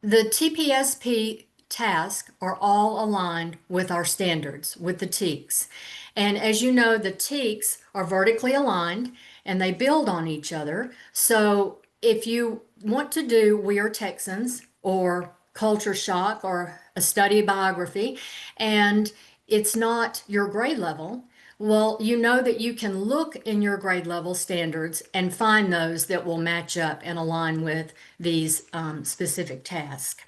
Speaker 7: The TPSP tasks are all aligned with our standards, with the TEKS. And as you know, the TEKS are vertically aligned and they build on each other. So if you want to do We Are Texans or Culture Shock or a study biography, and it's not your grade level, well, you know that you can look in your grade level standards and find those that will match up and align with these specific tasks.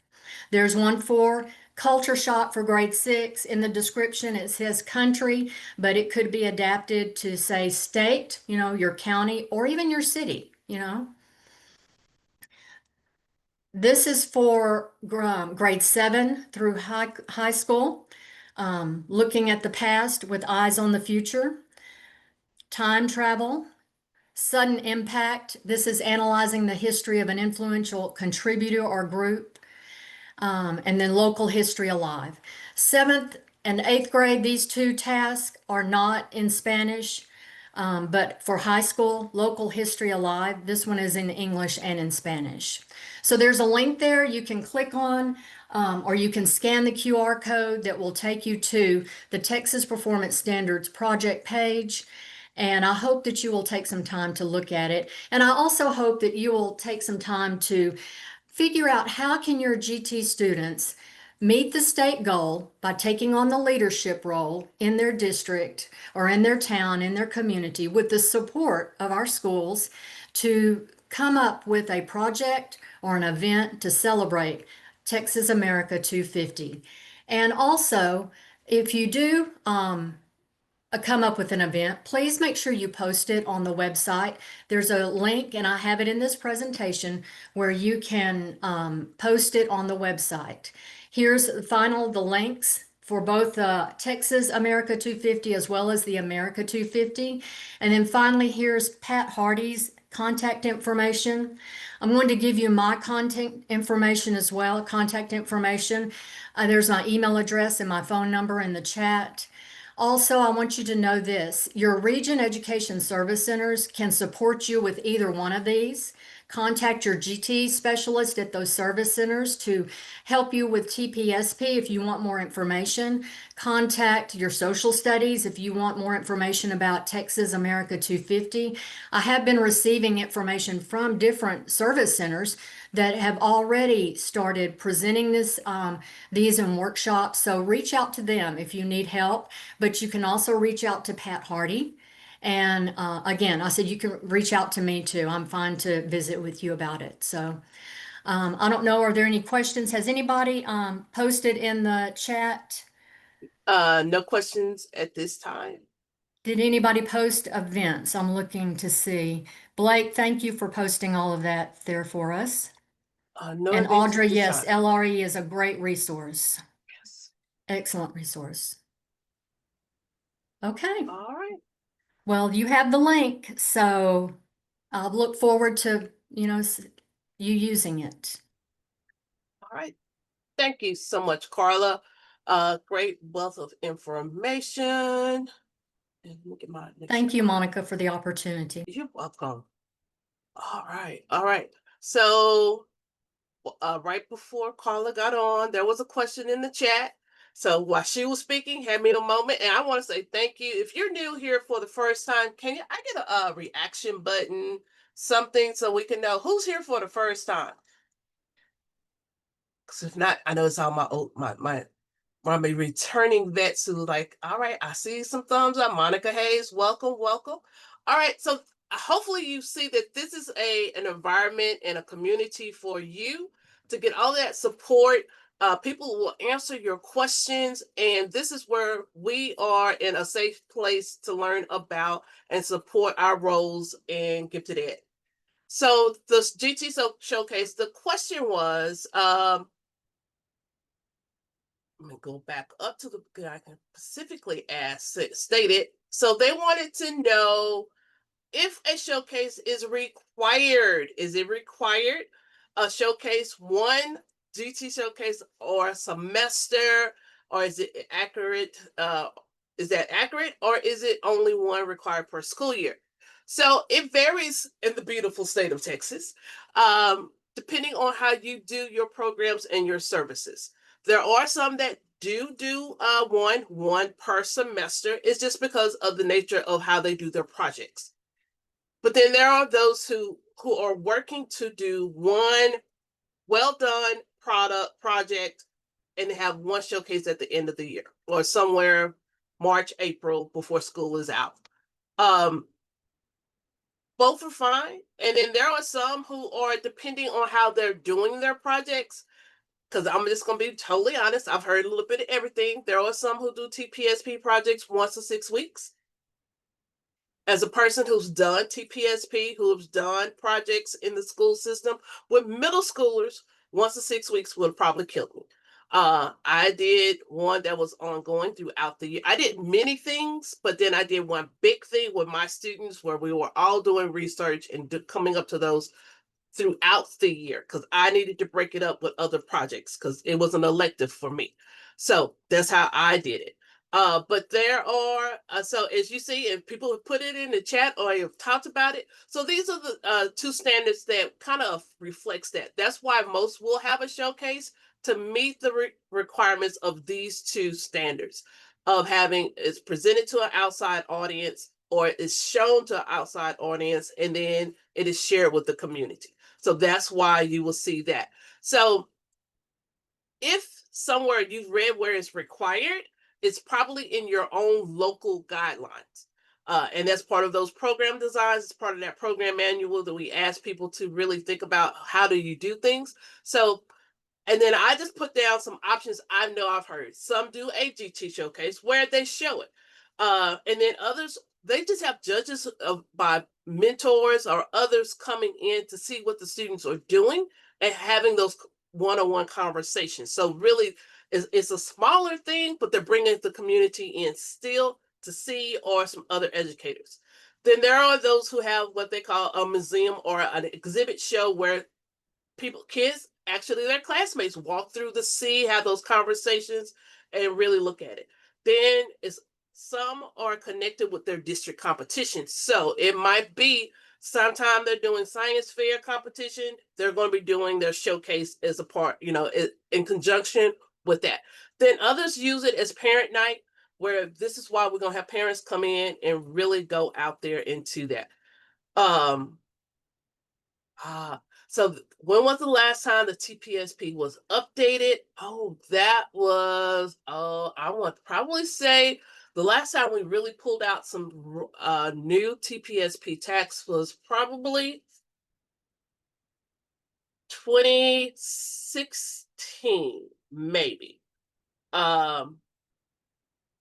Speaker 7: There's one for Culture Shock for grade 6. In the description, it says country, but it could be adapted to say state, your county, or even your city, This is for grade 7 through high school, looking at the past with eyes on the future. Time travel, sudden impact. This is analyzing the history of an influential contributor or group. And then local history alive. 7th and 8th grade, these two tasks are not in Spanish, but for high school, local history alive, this one is in English and in Spanish. So there's a link there you can click on, or you can scan the QR code that will take you to the Texas Performance Standards project page. And I hope that you will take some time to look at it. And I also hope that you will take some time to figure out how can your GT students meet the state goal by taking on the leadership role in their district or in their town, in their community, with the support of our schools to come up with a project or an event to celebrate Texas America 250. And also, if you do come up with an event, please make sure you post it on the website. There's a link, and I have it in this presentation, where you can post it on the website. Here's the links for both the Texas America 250 as well as the America 250. And then finally, here's Pat Hardy's contact information. I'm going to give you my contact information as well, contact information. There's my email address and my phone number in the chat. Also, I want you to know this. Your Region Education Service Centers can support you with either one of these. Contact your GT specialist at those service centers to help you with TPSP if you want more information. Contact your social studies if you want more information about Texas America 250. I have been receiving information from different service centers that have already started presenting these in workshops. So reach out to them if you need help, but you can also reach out to Pat Hardy. And again, I said you can reach out to me too. I'm fine to visit with you about it. So I don't know, are there any questions? Has anybody posted in the chat?
Speaker 1: No questions at this time.
Speaker 7: Did anybody post events? I'm looking to see. Blake, thank you for posting all of that there for us.
Speaker 1: No
Speaker 7: And
Speaker 1: events at
Speaker 7: Audrey,
Speaker 1: this
Speaker 7: yes,
Speaker 1: time.
Speaker 7: LRE is a great resource.
Speaker 1: Yes.
Speaker 7: Excellent resource. Okay.
Speaker 1: All right.
Speaker 7: Well, you have the link, so I'll look forward to, you using it.
Speaker 1: All right. Thank you so much, Carla. Great wealth of information. And let me get my next
Speaker 7: Thank you,
Speaker 1: slide.
Speaker 7: Monica, for the opportunity.
Speaker 1: You're welcome. All right. All right. So right before Carla got on, there was a question in the chat. So while she was speaking, had me a moment, and I want to say thank you. If you're new here for the first time, I get a reaction button, something, so we can know who's here for the first time? Because if not, I know it's all my returning vets who like, all right, I see some thumbs up. Monica Hayes, welcome, welcome. All right, so hopefully you see that this is an environment and a community for you to get all that support. People will answer your questions, and this is where we are in a safe place to learn about and support our roles and Gifted Ed. So the GT Showcase, the question was, let me go back up to the I can specifically stated. So they wanted to know if a showcase is required. Is it required? A showcase 1 GT Showcase or semester, or is it accurate? Is that accurate, or is it only one required per school year? So it varies in the beautiful state of Texas, depending on how you do your programs and your services. There are some that do one per semester. It's just because of the nature of how they do their projects. But then there are those who are working to do one well done project and have one showcase at the end of the year or somewhere March, April before school is out. Both are fine. And then there are some who are, depending on how they're doing their projects, because I'm just going to be totally honest, I've heard a little bit of everything. There are some who do TPSP projects once a 6 weeks. As a person who's done TPSP, who's done projects in the school system with middle schoolers, once a 6 weeks would probably kill me. I did one that was ongoing throughout the year. I did many things, but then I did one big thing with my students where we were all doing research and coming up to those throughout the year because I needed to break it up with other projects because it was an elective for me. So that's how I did it. But there are, so as you see, if people have put it in the chat or have talked about it, so these are the two standards that kind of reflects that. That's why most will have a showcase to meet the requirements of these two standards of having it's presented to an outside audience or it's shown to an outside audience and then it is shared with the community. So that's why you will see that. So if somewhere you've read where it's required, it's probably in your own local guidelines. And that's part of those program designs. It's part of that program manual that we ask people to really think about how do you do things. So, and then I just put down some options I know I've heard. Some do a GT showcase where they show it. And then others, they just have judges by mentors or others coming in to see what the students are doing and having those one-on-one conversations. So really, it's a smaller thing, but they're bringing the community in still to see or some other educators. Then there are those who have what they call a museum or an exhibit show where kids, actually their classmates walk through the see, have those conversations and really look at it. Then some are connected with their district competitions. So it might be sometime they're doing science fair competition, they're going to be doing their showcase as a part, in conjunction with that. Then others use it as parent night, where this is why we're going to have parents come in and really go out there into that. So when was the last time the TPSP was updated? Oh, that was, I want to probably say the last time we really pulled out some new TPSP tax was probably 2016, maybe.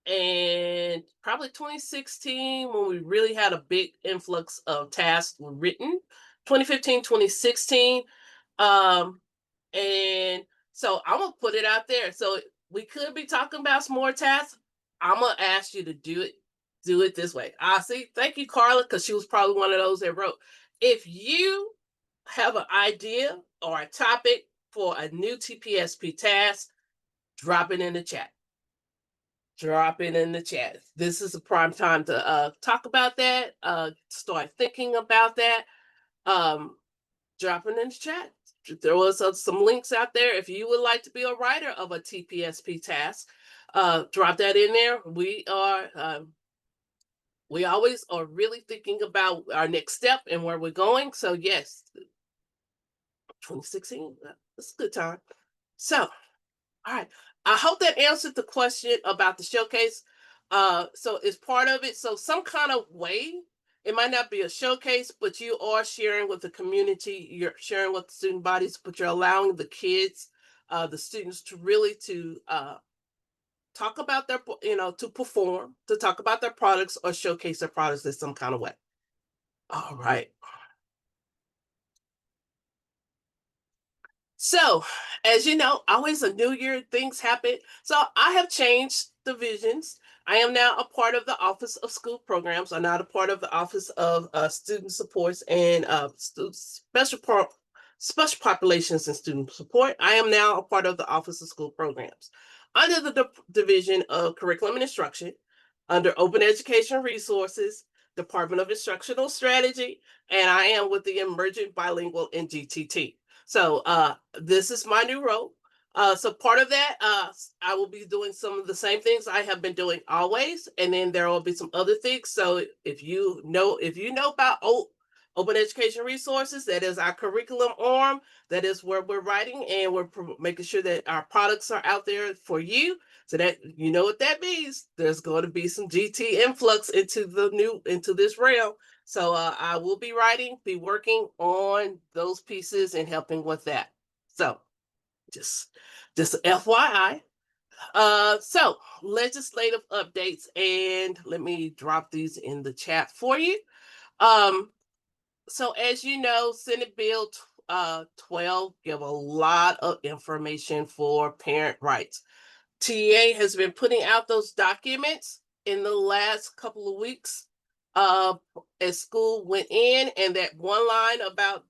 Speaker 1: And probably 2016 when we really had a big influx of tasks written. 2015, 2016. And so I'm gonna put it out there. So we could be talking about some more tasks. I'm gonna ask you to do it this way. See, thank you, Carla, because she was probably one of those that wrote. If you have an idea or a topic for a new TPSP task, drop it in the chat. Drop it in the chat. This is a prime time to talk about that, start thinking about that. Drop it in the chat. There was some links out there. If you would like to be a writer of a TPSP task, drop that in there. We always are really thinking about our next step and where we're going. So yes, 2016, that's a good time. So, all right. I hope that answered the question about the showcase. So it's part of it. So some kind of way, it might not be a showcase, but you are sharing with the community, you're sharing with the student bodies, but you're allowing the kids, the students to really talk about their, to perform, to talk about their products or showcase their products in some kind of way. All right. So, as you know, always a new year, things happen. So I have changed divisions. I am now a part of the Office of School Programs. I'm not a part of the Office of Student Supports and special populations and student support. I am now a part of the Office of School Programs. Under the Division of Curriculum and Instruction, under Open Education Resources, Department of Instructional Strategy, and I am with the Emerging Bilingual in GTT. So this is my new role. So part of that, I will be doing some of the same things I have been doing always, and then there will be some other things. So if you know about Open Education Resources, that is our curriculum arm. That is where we're writing, and we're making sure that our products are out there for you. So that you know what that means. There's going to be some GT influx into this realm. So I will be working on those pieces and helping with that. So just FYI. So legislative updates, and let me drop these in the chat for you. So as you know, Senate Bill 12 give a lot of information for parent rights. TA has been putting out those documents in the last couple of weeks as school went in, and that one line about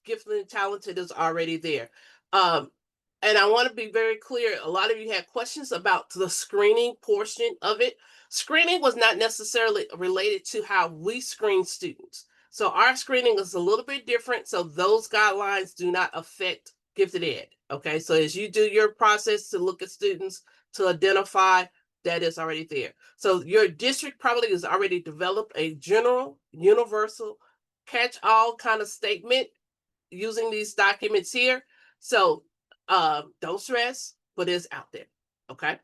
Speaker 1: gifted and talented is already there. And I want to be very clear. A lot of you had questions about the screening portion of it. Screening was not necessarily related to how we screen students. So our screening is a little bit different. So those guidelines do not affect gifted ed. Okay, so as you do your process to look at students to identify, that is already there. So your district probably has already developed a general, universal, catch-all kind of statement using these documents here. So don't stress, but it's out there. Okay.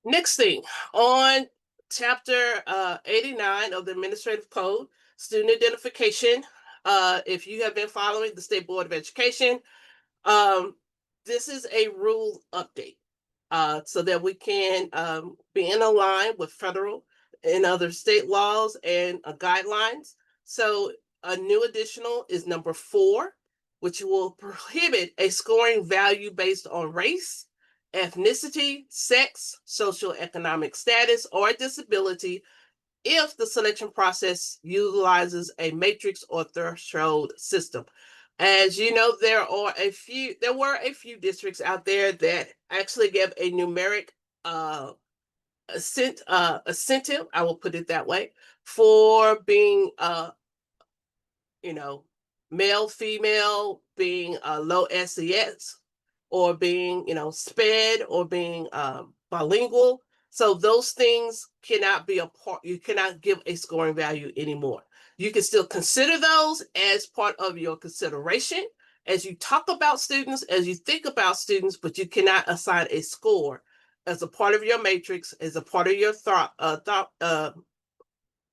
Speaker 1: Next thing, on chapter 89 of the Administrative Code, student identification. If you have been following the State Board of Education, this is a rule update so that we can be in line with federal and other state laws and guidelines. So a new additional is number 4, which will prohibit a scoring value based on race, ethnicity, sex, socioeconomic status, or disability if the selection process utilizes a matrix or threshold system. As you know, there were a few districts out there that actually give a numeric incentive, I will put it that way, for being male, female, being low SES, or being SPED, or being bilingual. So those things cannot be a part. You cannot give a scoring value anymore. You can still consider those as part of your consideration as you talk about students, as you think about students, but you cannot assign a score as a part of your matrix, as a part of your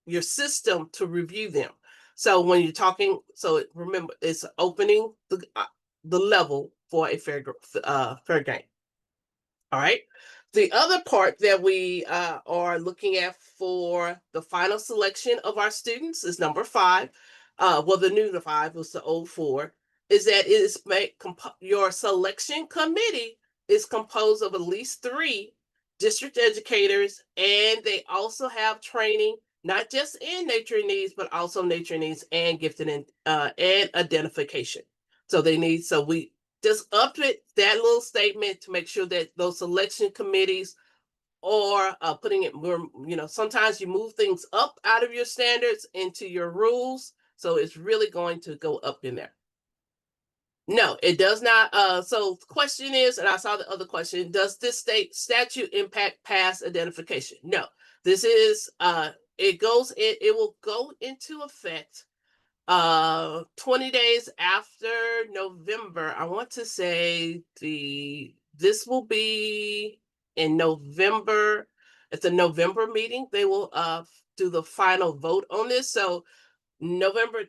Speaker 1: your system to review them. So when you're talking, remember, it's opening the level for a fair game. All right. The other part that we are looking at for the final selection of our students is number 5. The new 5 was the old 4. Is that your selection committee is composed of at least 3 district educators, and they also have training not just in nature needs, but also nature needs and gifted and identification. So we just update that little statement to make sure that those selection committees are putting it more, sometimes you move things up out of your standards into your rules. So it's really going to go up in there. No, it does not. So the question is, and I saw the other question, does this statute impact past identification? No, this is, it will go into effect 20 days after November. I want to say this will be in November. It's a November meeting. They will do the final vote on this. So November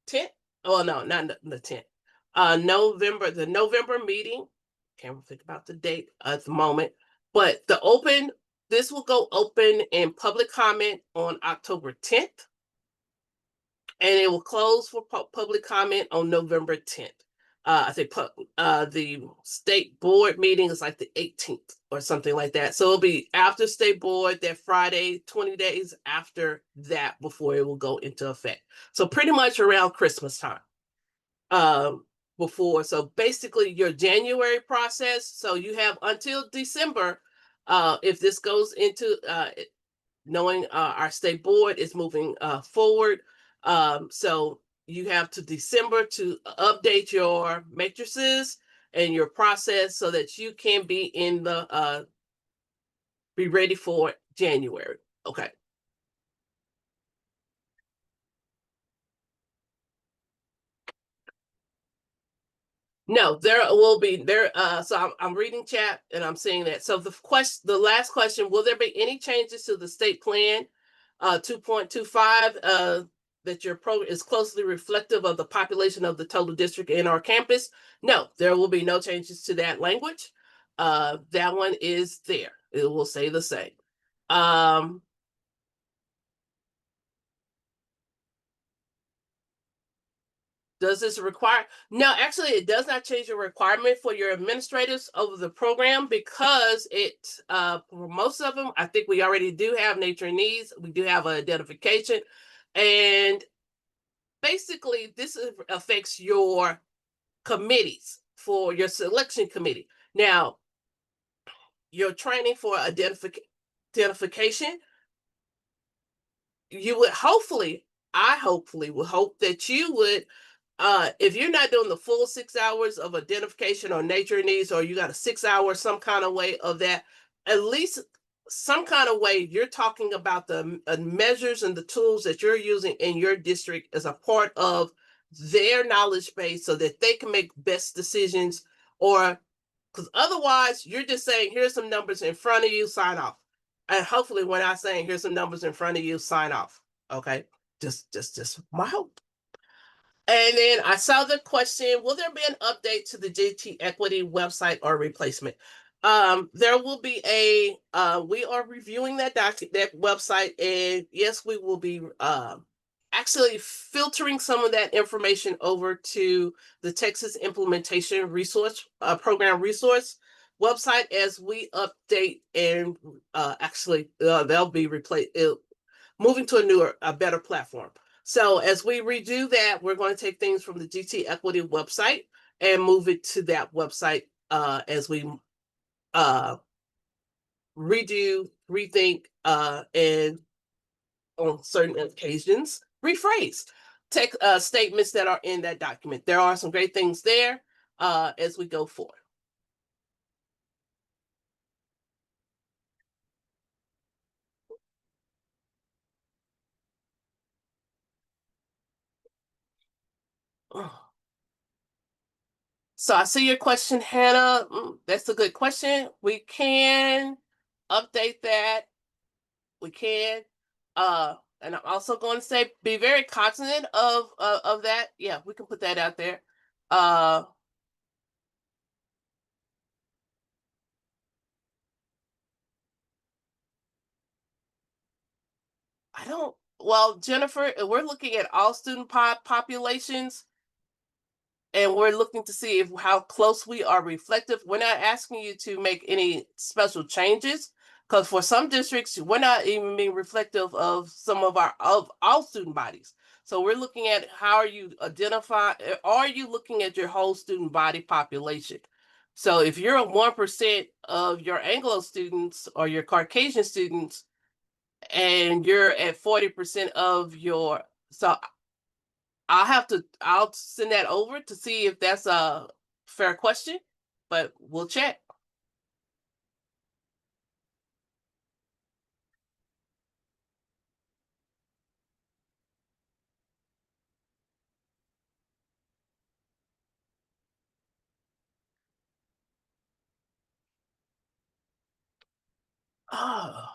Speaker 1: 10th. Oh no, not the 10th. The November meeting. Can't think about the date at the moment, but this will go open in public comment on October 10th. And it will close for public comment on November 10th. I think the state board meeting is like the 18th or something like that. So it'll be after state board that Friday, 20 days after that before it will go into effect. So pretty much around Christmas time. Before. So basically your January process. So you have until December, if this goes into knowing our state board is moving forward. So you have to December to update your matrices and your process so that you can be in the be ready for January. Okay. No, there will be there. So I'm reading chat and I'm seeing that. So the last question: will there be any changes to the state plan, 2.25, that your program is closely reflective of the population of the total district in our campus? No, there will be no changes to that language. That one is there. It will say the same. Does this require? No, actually, it does not change the requirement for your administrators over the program because it, for most of them, I think we already do have nature and needs. We do have an identification. And basically, this affects your committees for your selection committee. Now, your training for identification, you would hopefully, I hopefully would hope that you would if you're not doing the full 6 hours of identification or nature needs, or you got a 6 hour, some kind of way of that, at least some kind of way you're talking about the measures and the tools that you're using in your district as a part of their knowledge base so that they can make best decisions. Or because otherwise you're just saying, here's some numbers in front of you, sign off. And hopefully when I'm saying, here's some numbers in front of you, sign off. Okay. Just my hope. And then I saw the question, will there be an update to the JT Equity website or replacement? There will be we are reviewing that website, and yes, we will be actually filtering some of that information over to the Texas Implementation Resource Program Resource website as we update and they'll be moving to a better platform. So as we redo that, we're going to take things from the GT Equity website and move it to that website as we redo, rethink, and on certain occasions, rephrase statements that are in that document. There are some great things there as we go forward. So I see your question, Hannah. That's a good question. We can update that. We can. And I'm also going to say, be very cognizant of that. Yeah, we can put that out there. Well, Jennifer, we're looking at all student populations. And we're looking to see how close we are reflective. We're not asking you to make any special changes because for some districts, we're not even being reflective of some of all student bodies. So we're looking at how are you are you looking at your whole student body population? So if you're at 1% of your Anglo students or your Caucasian students, and you're at 40% of your, so I'll send that over to see if that's a fair question, but we'll check. Oh.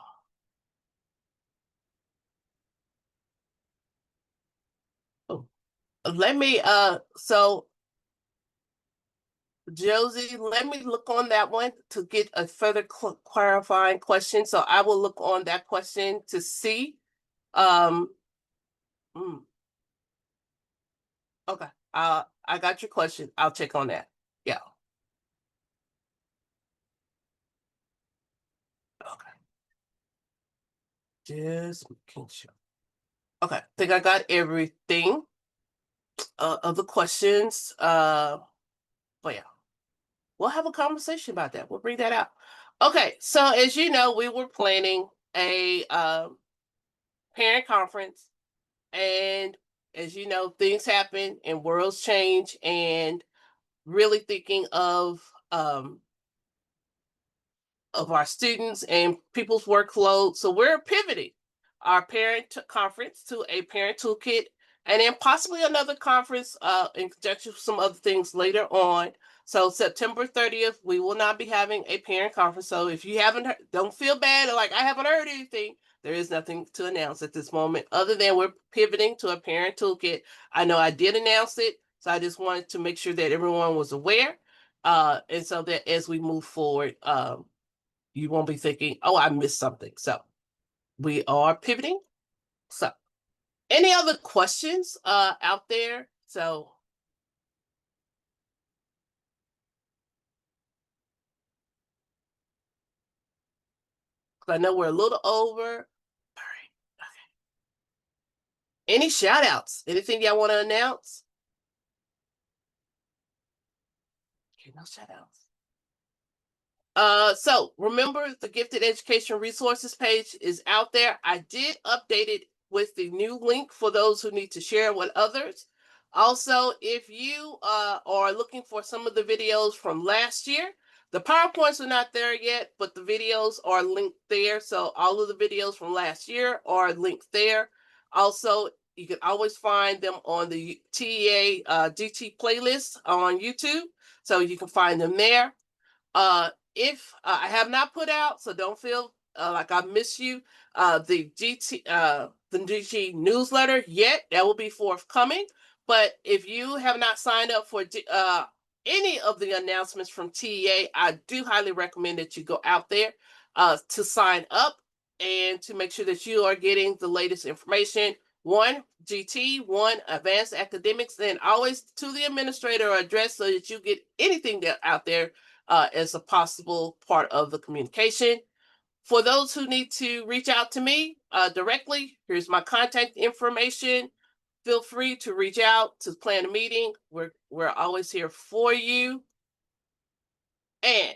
Speaker 1: Let me, so Josie, let me look on that one to get a further clarifying question. So I will look on that question to see. Okay, I got your question. I'll check on that. Yeah. Okay. Just making sure. Okay, I think I got everything of the questions. But yeah, we'll have a conversation about that. We'll bring that out. Okay, so as you know, we were planning a parent conference, and as you know, things happen and worlds change, and really thinking of our students and people's workload. So we're pivoting our conference to a parent toolkit, and then possibly another conference in conjunction with some other things later on. So September 30th, we will not be having a parent conference. So if you haven't heard, don't feel bad, like I haven't heard anything. There is nothing to announce at this moment, other than we're pivoting to a parent toolkit. I know I did announce it, so I just wanted to make sure that everyone was aware. And so that as we move forward, you won't be thinking, oh, I missed something. So we are pivoting. So any other questions out there? So I know we're a little over. All right. Okay. Any shout outs? Anything y'all want to announce? Okay, no shout outs. So remember, the Gifted Education Resources page is out there. I did update it with the new link for those who need to share with others. Also, if you are looking for some of the videos from last year, the PowerPoints are not there yet, but the videos are linked there. So all of the videos from last year are linked there. Also, you can always find them on the TEA GT playlist on YouTube. So you can find them there. If I have not put out, so don't feel like I miss you, the GT newsletter yet. That will be forthcoming. But if you have not signed up for any of the announcements from TEA, I do highly recommend that you go out there to sign up and to make sure that you are getting the latest information. One, GT, one, advanced academics, and always to the administrator address so that you get anything that out there as a possible part of the communication. For those who need to reach out to me directly, here's my contact information. Feel free to reach out to plan a meeting. We're always here for you. And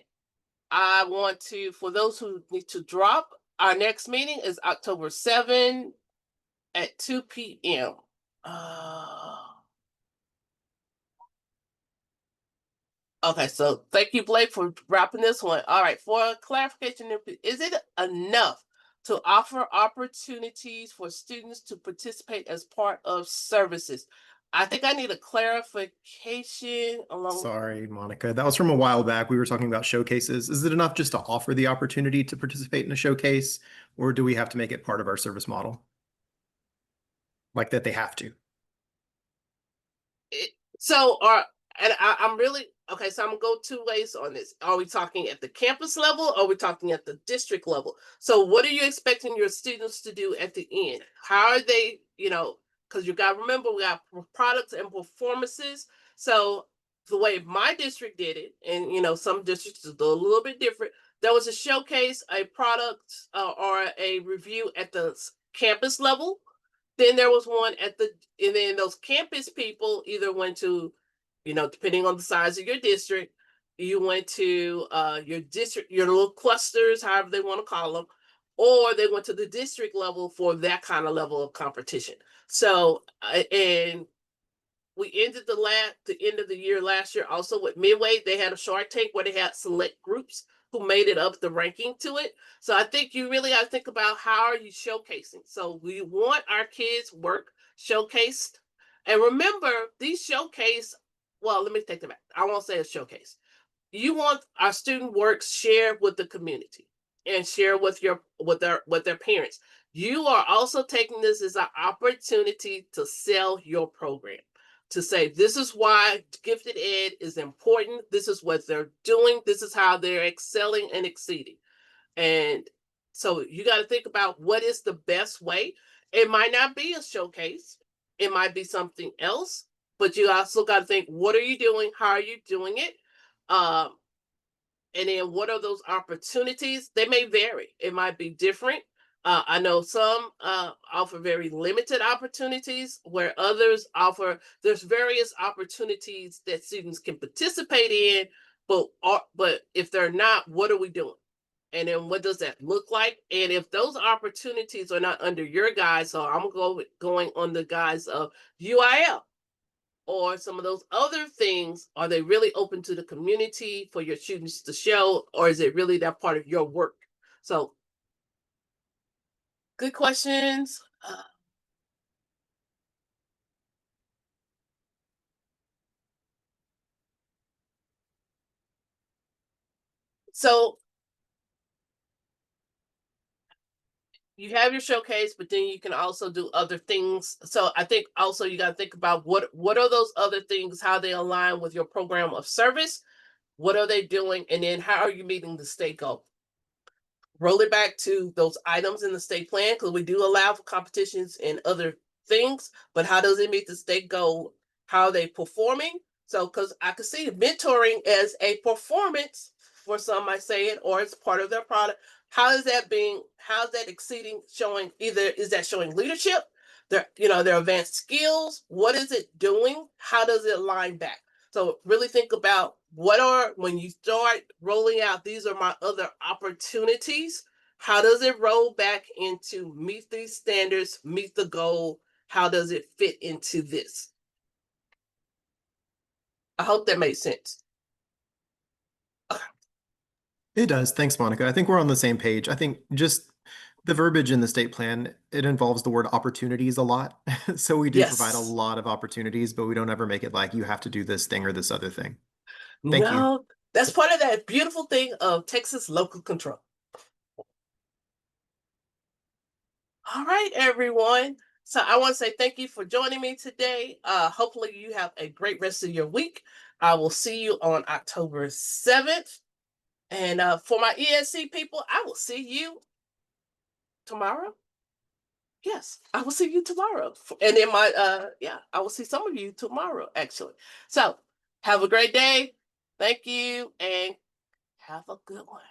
Speaker 1: I want to, for those who need to drop, our next meeting is October 7 at 2 p.m. Okay, so thank you, Blake, for dropping this one. All right, for clarification, is it enough to offer opportunities for students to participate as part of services? I think I need a clarification along.
Speaker 9: Sorry, Monica. That was from a while back. We were talking about showcases. Is it enough just to offer the opportunity to participate in a showcase, or do we have to make it part of our service model? Like that they have to?
Speaker 1: I'm really, okay, so I'm gonna go two ways on this. Are we talking at the campus level or are we talking at the district level? So what are you expecting your students to do at the end? How are they, because you got to remember, we got products and performances. So the way my district did it, and some districts do a little bit different, there was a showcase, a product or a review at the campus level. Then there was one and then those campus people either went to, depending on the size of your district, you went to your district, your little clusters, however they want to call them, or they went to the district level for that kind of level of competition. So, and we ended the end of the year last year also with Midway. They had a Shark Tank where they had select groups who made it up the ranking to it. So I think you really got to think about how are you showcasing. So we want our kids' work showcased. And remember, these showcase, well, let me take them back. I won't say a showcase. You want our student work shared with the community and share with their parents. You are also taking this as an opportunity to sell your program, to say, this is why Gifted Ed is important. This is what they're doing. This is how they're excelling and exceeding. And so you got to think about what is the best way. It might not be a showcase. It might be something else, but you also got to think, what are you doing? How are you doing it? And then what are those opportunities? They may vary. It might be different. I know some offer very limited opportunities, where others offer, there's various opportunities that students can participate in, but if they're not, what are we doing? And then what does that look like? And if those opportunities are not under your guise, so I'm going on the guise of UIL or some of those other things, are they really open to the community for your students to show, or is it really that part of your work? So good questions. So you have your showcase, but then you can also do other things. So I think also you got to think about what are those other things, how they align with your program of service, what are they doing, and then how are you meeting the state goal? Roll it back to those items in the state plan, because we do allow for competitions and other things, but how does it meet the state goal? How are they performing? So, because I could see mentoring as a performance, for some might say it, or it's part of their product. How's that exceeding, showing, either is that showing leadership, their advanced skills? What is it doing? How does it line back? So really think about when you start rolling out, these are my other opportunities. How does it roll back into meet these standards, meet the goal? How does it fit into this? I hope that made sense.
Speaker 9: It does. Thanks, Monica. I think we're on the same page. I think just the verbiage in the state plan, it involves the word opportunities a lot. So we do provide a
Speaker 1: Yes.
Speaker 9: lot of opportunities, but we don't ever make it like you have to do this thing or this other thing. Thank you.
Speaker 1: No, that's part of that beautiful thing of Texas local control. All right, everyone. So I want to say thank you for joining me today. Hopefully you have a great rest of your week. I will see you on October 7th. And for my ESC people, I will see you tomorrow. Yes, I will see you tomorrow. And then I will see some of you tomorrow, actually. So have a great day. Thank you, and have a good one.